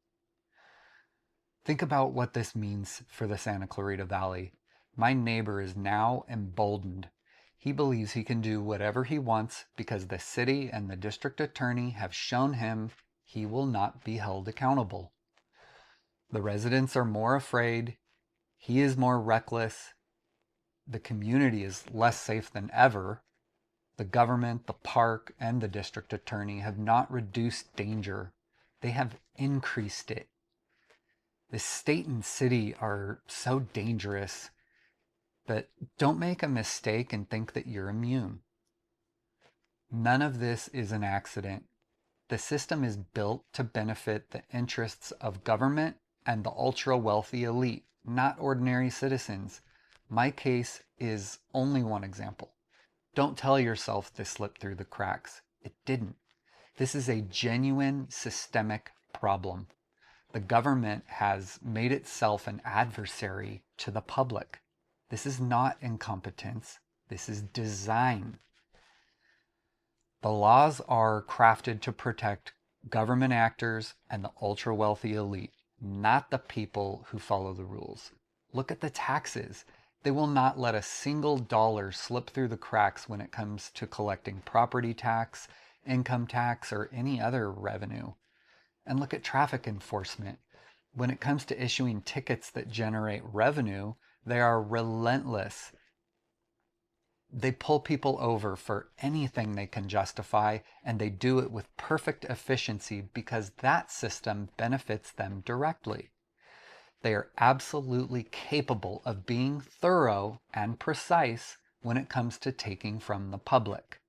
Think about what this means for the Santa Clarita Valley. My neighbor is now emboldened. He believes he can do whatever he wants because the city and the district attorney have shown him he will not be held accountable. The residents are more afraid. He is more reckless. The community is less safe than ever. The government, the park, and the district attorney have not reduced danger. They have increased it. The state and city are so dangerous. But don't make a mistake and think that you're immune. None of this is an accident. The system is built to benefit the interests of government and the ultra-wealthy elite, not ordinary citizens. My case is only one example. Don't tell yourself this slipped through the cracks. It didn't. This is a genuine systemic problem. The government has made itself an adversary to the public. This is not incompetence. This is design. The laws are crafted to protect government actors and the ultra-wealthy elite, not the people who follow the rules. Look at the taxes. They will not let a single dollar slip through the cracks when it comes to collecting property tax, income tax, or any other revenue. And look at traffic enforcement. When it comes to issuing tickets that generate revenue, they are relentless. They pull people over for anything they can justify, and they do it with perfect efficiency because that system benefits them directly. They are absolutely capable of being thorough and precise when it comes to taking from the public.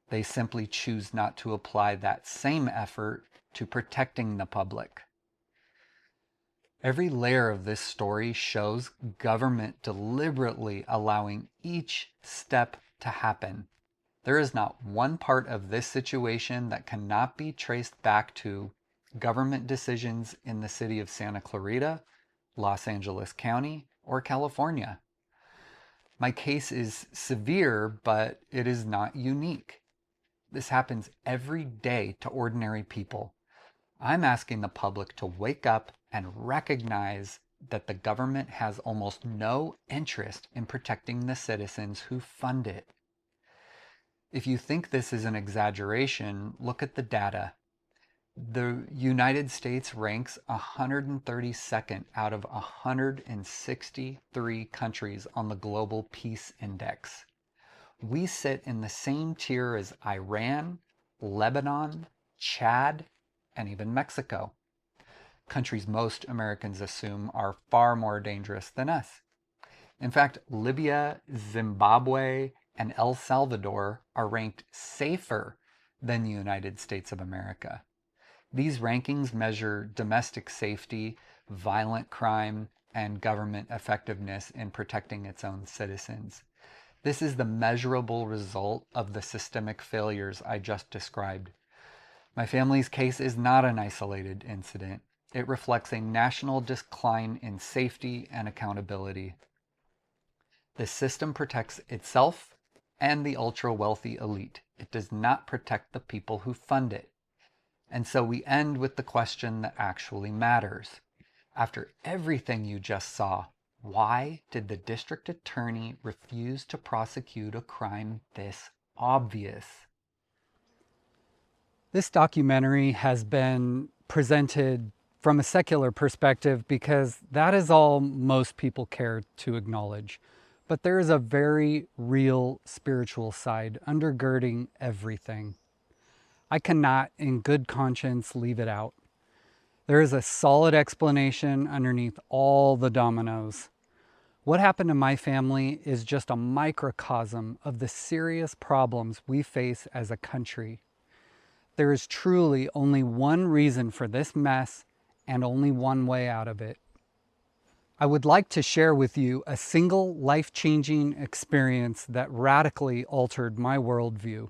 They simply choose not to apply that same effort to protecting the public. Every layer of this story shows government deliberately allowing each step to happen. There is not one part of this situation that cannot be traced back to government decisions in the city of Santa Clarita, Los Angeles County, or California. My case is severe, but it is not unique. This happens every day to ordinary people. I'm asking the public to wake up and recognize that the government has almost no interest in protecting the citizens who fund it. If you think this is an exaggeration, look at the data. The United States ranks 132nd out of 163 countries on the Global Peace Index. We sit in the same tier as Iran, Lebanon, Chad, and even Mexico. Countries most Americans assume are far more dangerous than us. In fact, Libya, Zimbabwe, and El Salvador are ranked safer than the United States of America. These rankings measure domestic safety, violent crime, and government effectiveness in protecting its own citizens. This is the measurable result of the systemic failures I just described. My family's case is not an isolated incident. It reflects a national decline in safety and accountability. The system protects itself and the ultra-wealthy elite. It does not protect the people who fund it. And so we end with the question that actually matters. After everything you just saw, why did the district attorney refuse to prosecute a crime this obvious? This documentary has been presented from a secular perspective because that is all most people care to acknowledge. But there is a very real spiritual side undergirding everything. I cannot, in good conscience, leave it out. There is a solid explanation underneath all the dominoes. What happened to my family is just a microcosm of the serious problems we face as a country. There is truly only one reason for this mess and only one way out of it. I would like to share with you a single life-changing experience that radically altered my worldview.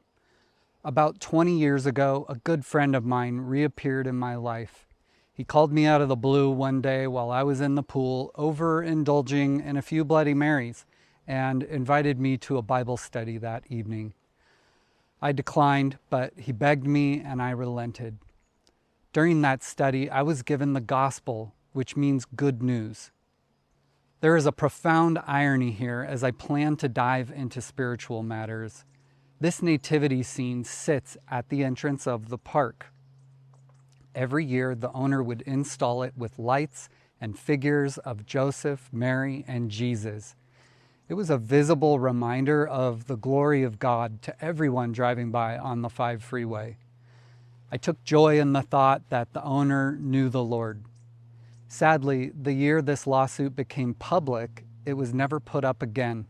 About 20 years ago, a good friend of mine reappeared in my life. He called me out of the blue one day while I was in the pool, overindulging in a few Bloody Marys, and invited me to a Bible study that evening. I declined, but he begged me and I relented. During that study, I was given the gospel, which means good news. There is a profound irony here as I plan to dive into spiritual matters. This nativity scene sits at the entrance of the park. Every year, the owner would install it with lights and figures of Joseph, Mary, and Jesus. It was a visible reminder of the glory of God to everyone driving by on the 5 freeway. I took joy in the thought that the owner knew the Lord. Sadly, the year this lawsuit became public, it was never put up again.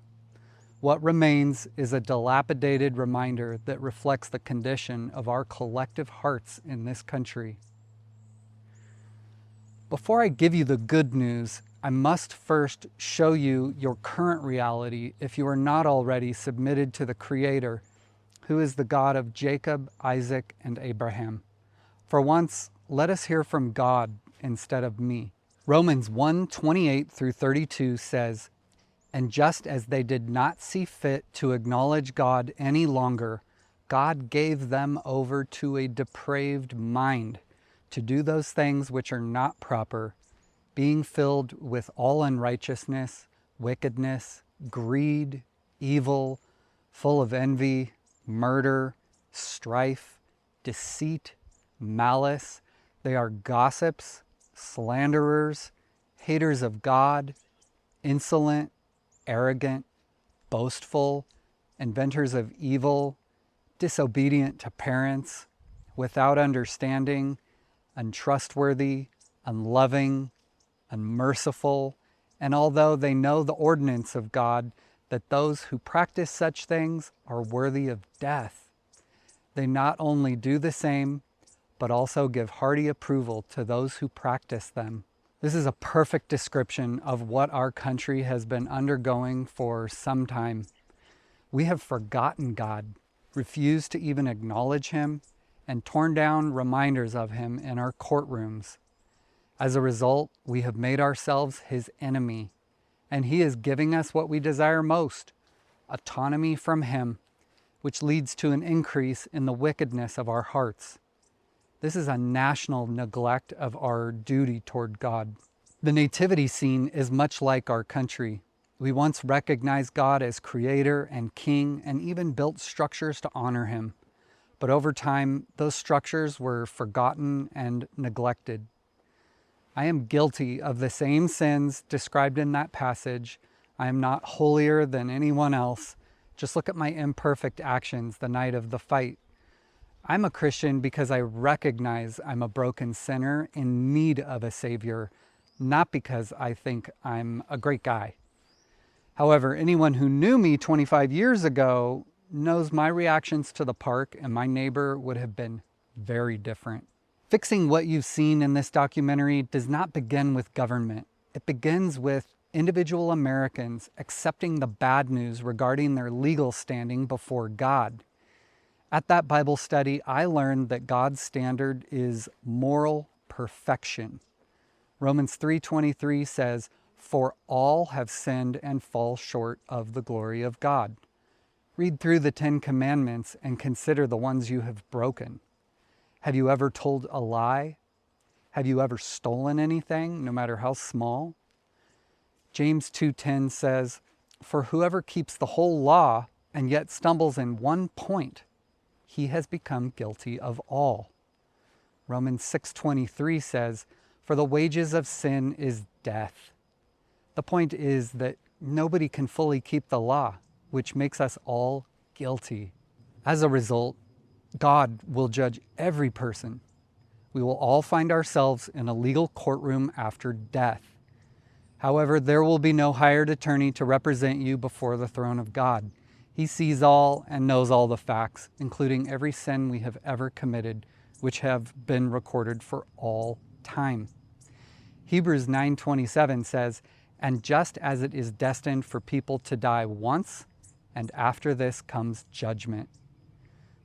What remains is a dilapidated reminder that reflects the condition of our collective hearts in this country. Before I give you the good news, I must first show you your current reality if you are not already submitted to the Creator, who is the God of Jacob, Isaac, and Abraham. For once, let us hear from God instead of me. Romans 1:28-32 says, "And just as they did not see fit to acknowledge God any longer, God gave them over to a depraved mind to do those things which are not proper, being filled with all unrighteousness, wickedness, greed, evil, full of envy, murder, strife, deceit, malice. They are gossips, slanderers, haters of God, insolent, arrogant, boastful, inventors of evil, disobedient to parents, without understanding, untrustworthy, unloving, unmerciful, and although they know the ordinance of God, that those who practice such things are worthy of death, they not only do the same, but also give hearty approval to those who practice them." This is a perfect description of what our country has been undergoing for some time. We have forgotten God, refused to even acknowledge Him, and torn down reminders of Him in our courtrooms. As a result, we have made ourselves His enemy, and He is giving us what we desire most, autonomy from Him, which leads to an increase in the wickedness of our hearts. This is a national neglect of our duty toward God. The nativity scene is much like our country. We once recognized God as creator and king and even built structures to honor Him. But over time, those structures were forgotten and neglected. I am guilty of the same sins described in that passage. I am not holier than anyone else. Just look at my imperfect actions the night of the fight. I'm a Christian because I recognize I'm a broken sinner in need of a Savior, not because I think I'm a great guy. However, anyone who knew me 25 years ago knows my reactions to the park and my neighbor would have been very different. Fixing what you've seen in this documentary does not begin with government. It begins with individual Americans accepting the bad news regarding their legal standing before God. At that Bible study, I learned that God's standard is moral perfection. Romans 3:23 says, "For all have sinned and fall short of the glory of God." Read through the 10 Commandments and consider the ones you have broken. Have you ever told a lie? Have you ever stolen anything, no matter how small? James 2:10 says, "For whoever keeps the whole law and yet stumbles in one point, he has become guilty of all." Romans 6:23 says, "For the wages of sin is death." The point is that nobody can fully keep the law, which makes us all guilty. As a result, God will judge every person. We will all find ourselves in a legal courtroom after death. However, there will be no hired attorney to represent you before the throne of God. He sees all and knows all the facts, including every sin we have ever committed, which have been recorded for all time. Hebrews 9:27 says, "And just as it is destined for people to die once, and after this comes judgment."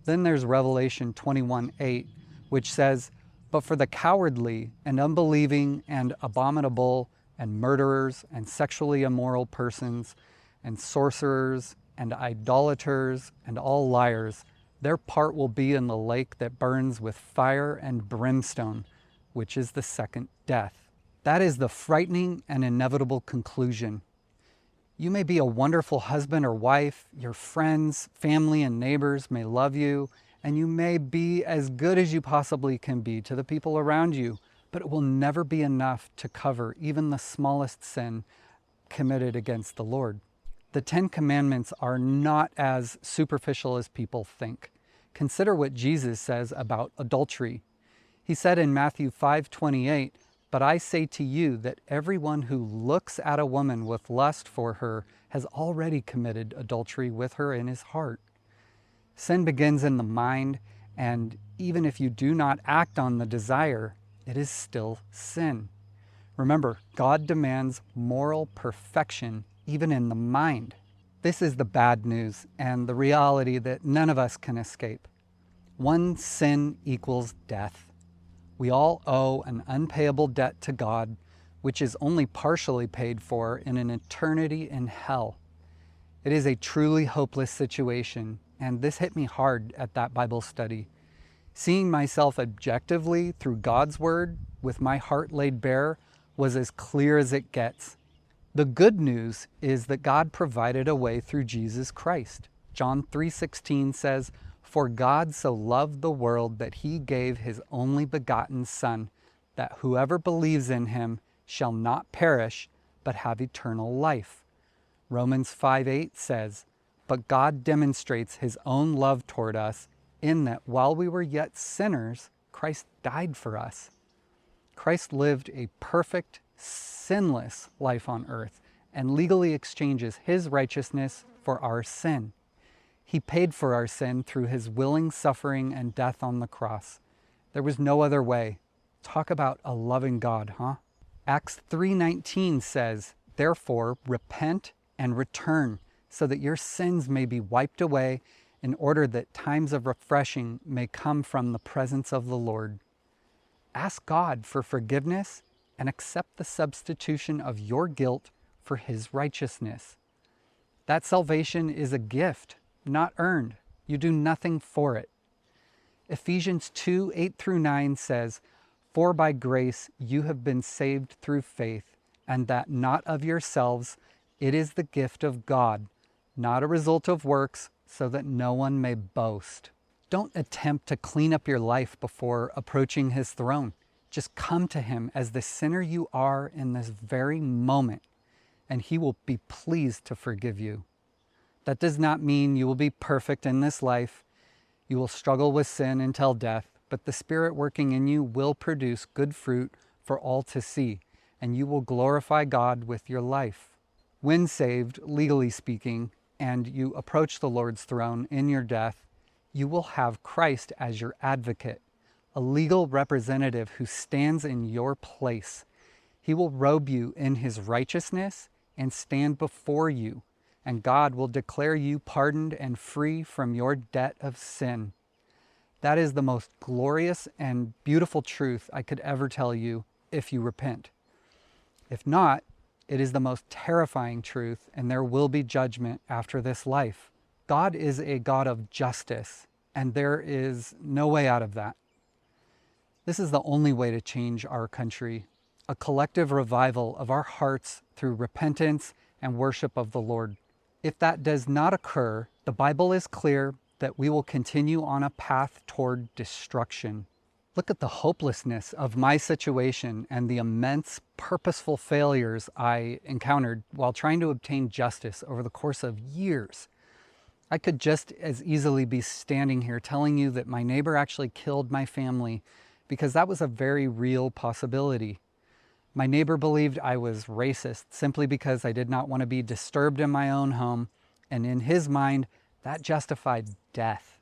Then there's Revelation 21:8, which says, "But for the cowardly and unbelieving and abominable and murderers and sexually immoral persons and sorcerers and idolaters and all liars, their part will be in the lake that burns with fire and brimstone, which is the second death." That is the frightening and inevitable conclusion. You may be a wonderful husband or wife, your friends, family, and neighbors may love you, and you may be as good as you possibly can be to the people around you, but it will never be enough to cover even the smallest sin committed against the Lord. The 10 Commandments are not as superficial as people think. Consider what Jesus says about adultery. He said in Matthew 5:28, "But I say to you that everyone who looks at a woman with lust for her has already committed adultery with her in his heart." Sin begins in the mind, and even if you do not act on the desire, it is still sin. Remember, God demands moral perfection even in the mind. This is the bad news and the reality that none of us can escape. One sin equals death. We all owe an unpayable debt to God, which is only partially paid for in an eternity in hell. It is a truly hopeless situation, and this hit me hard at that Bible study. Seeing myself objectively through God's Word, with my heart laid bare, was as clear as it gets. The good news is that God provided a way through Jesus Christ. John 3:16 says, "For God so loved the world that he gave his only begotten Son, that whoever believes in him shall not perish, but have eternal life." Romans 5:8 says, "But God demonstrates his own love toward us in that while we were yet sinners, Christ died for us." Christ lived a perfect, sinless life on earth and legally exchanges his righteousness for our sin. He paid for our sin through his willing suffering and death on the cross. There was no other way. Talk about a loving God, huh? Acts 3:19 says, "Therefore repent and return, so that your sins may be wiped away, in order that times of refreshing may come from the presence of the Lord." Ask God for forgiveness and accept the substitution of your guilt for his righteousness. That salvation is a gift, not earned. You do nothing for it. Ephesians 2:8-9 says, "For by grace you have been saved through faith, and that not of yourselves, it is the gift of God, not a result of works, so that no one may boast." Don't attempt to clean up your life before approaching his throne. Just come to him as the sinner you are in this very moment, and he will be pleased to forgive you. That does not mean you will be perfect in this life. You will struggle with sin until death, but the Spirit working in you will produce good fruit for all to see, and you will glorify God with your life. When saved, legally speaking, and you approach the Lord's throne in your death, you will have Christ as your advocate, a legal representative who stands in your place. He will robe you in his righteousness and stand before you, and God will declare you pardoned and free from your debt of sin. That is the most glorious and beautiful truth I could ever tell you if you repent. If not, it is the most terrifying truth, and there will be judgment after this life. God is a God of justice, and there is no way out of that. This is the only way to change our country, a collective revival of our hearts through repentance and worship of the Lord. If that does not occur, the Bible is clear that we will continue on a path toward destruction. Look at the hopelessness of my situation and the immense purposeful failures I encountered while trying to obtain justice over the course of years. I could just as easily be standing here telling you that my neighbor actually killed my family, because that was a very real possibility. My neighbor believed I was racist simply because I did not want to be disturbed in my own home, and in his mind, that justified death.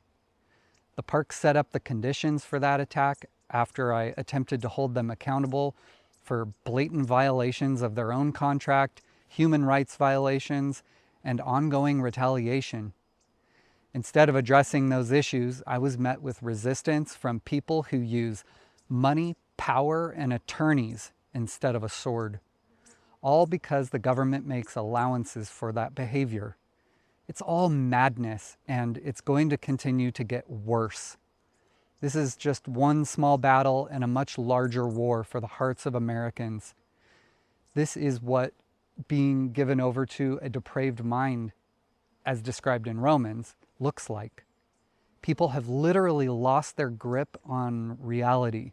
The park set up the conditions for that attack after I attempted to hold them accountable for blatant violations of their own contract, human rights violations, and ongoing retaliation. Instead of addressing those issues, I was met with resistance from people who use money, power, and attorneys instead of a sword. All because the government makes allowances for that behavior. It's all madness, and it's going to continue to get worse. This is just one small battle in a much larger war for the hearts of Americans. This is what being given over to a depraved mind, as described in Romans, looks like. People have literally lost their grip on reality.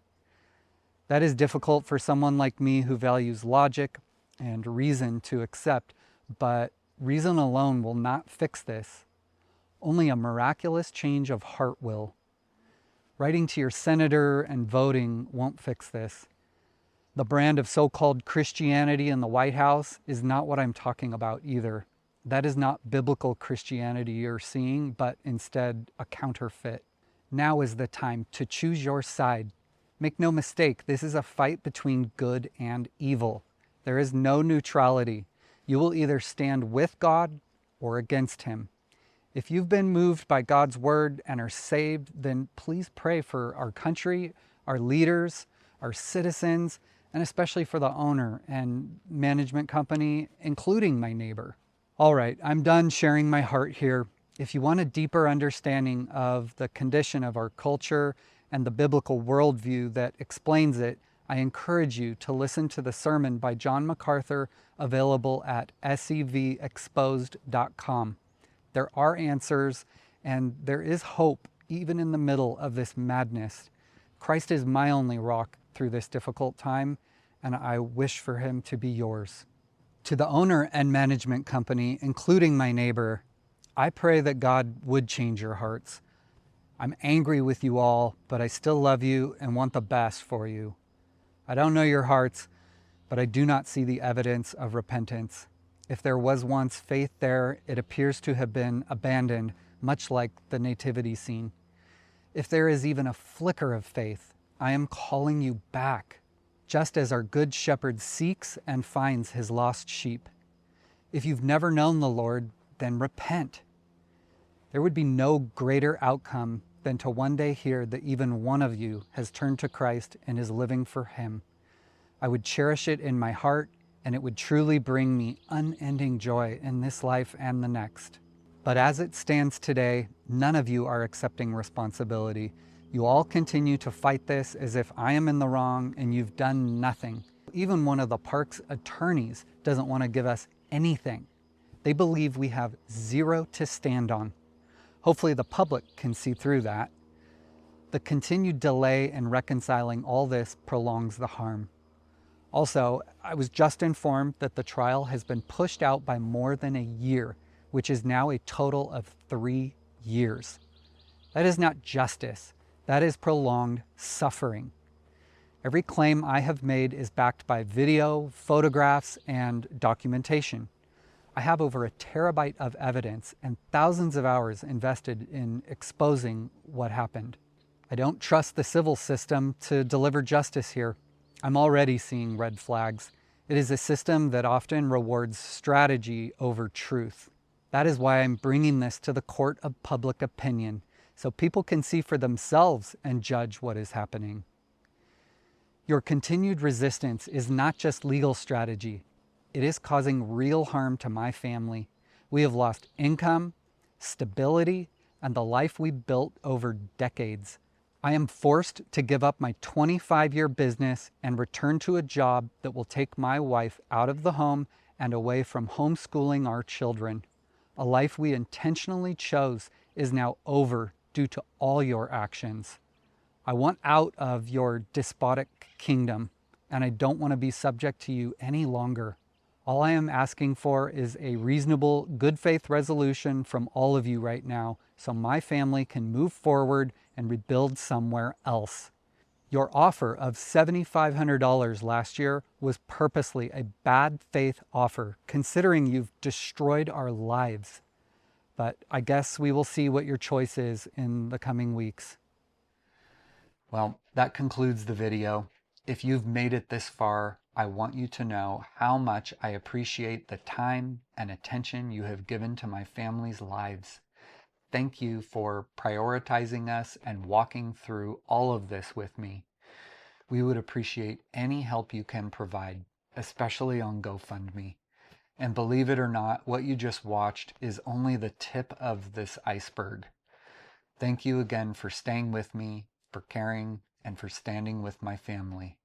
That is difficult for someone like me who values logic and reason to accept, but reason alone will not fix this. Only a miraculous change of heart will. Writing to your senator and voting won't fix this. The brand of so-called Christianity in the White House is not what I'm talking about either. That is not biblical Christianity you're seeing, but instead a counterfeit. Now is the time to choose your side. Make no mistake, this is a fight between good and evil. There is no neutrality. You will either stand with God or against him. If you've been moved by God's word and are saved, then please pray for our country, our leaders, our citizens, and especially for the owner and management company, including my neighbor. All right, I'm done sharing my heart here. If you want a deeper understanding of the condition of our culture and the biblical worldview that explains it, I encourage you to listen to the sermon by John MacArthur, available at sevexposed.com. There are answers, and there is hope even in the middle of this madness. Christ is my only rock through this difficult time, and I wish for him to be yours. To the owner and management company, including my neighbor, I pray that God would change your hearts. I'm angry with you all, but I still love you and want the best for you. I don't know your hearts, but I do not see the evidence of repentance. If there was once faith there, it appears to have been abandoned, much like the nativity scene. If there is even a flicker of faith, I am calling you back, just as our good shepherd seeks and finds his lost sheep. If you've never known the Lord, then repent. There would be no greater outcome than to one day hear that even one of you has turned to Christ and is living for him. I would cherish it in my heart, and it would truly bring me unending joy in this life and the next. But as it stands today, none of you are accepting responsibility. You all continue to fight this as if I am in the wrong and you've done nothing. Even one of the park's attorneys doesn't want to give us anything. They believe we have zero to stand on. Hopefully the public can see through that. The continued delay in reconciling all this prolongs the harm. Also, I was just informed that the trial has been pushed out by more than a year, which is now a total of 3 years. That is not justice. That is prolonged suffering. Every claim I have made is backed by video, photographs, and documentation. I have over 1 terabyte of evidence and thousands of hours invested in exposing what happened. I don't trust the civil system to deliver justice here. I'm already seeing red flags. It is a system that often rewards strategy over truth. That is why I'm bringing this to the court of public opinion, so people can see for themselves and judge what is happening. Your continued resistance is not just legal strategy. It is causing real harm to my family. We have lost income, stability, and the life we built over decades. I am forced to give up my 25-year business and return to a job that will take my wife out of the home and away from homeschooling our children. A life we intentionally chose is now over due to all your actions. I want out of your despotic kingdom, and I don't want to be subject to you any longer. All I am asking for is a reasonable, good faith resolution from all of you right now, so my family can move forward and rebuild somewhere else. Your offer of $7,500 last year was purposely a bad faith offer, considering you've destroyed our lives. But I guess we will see what your choice is in the coming weeks. Well, that concludes the video. If you've made it this far, I want you to know how much I appreciate the time and attention you have given to my family's lives. Thank you for prioritizing us and walking through all of this with me. We would appreciate any help you can provide, especially on GoFundMe. And believe it or not, what you just watched is only the tip of this iceberg. Thank you again for staying with me, for caring, and for standing with my family.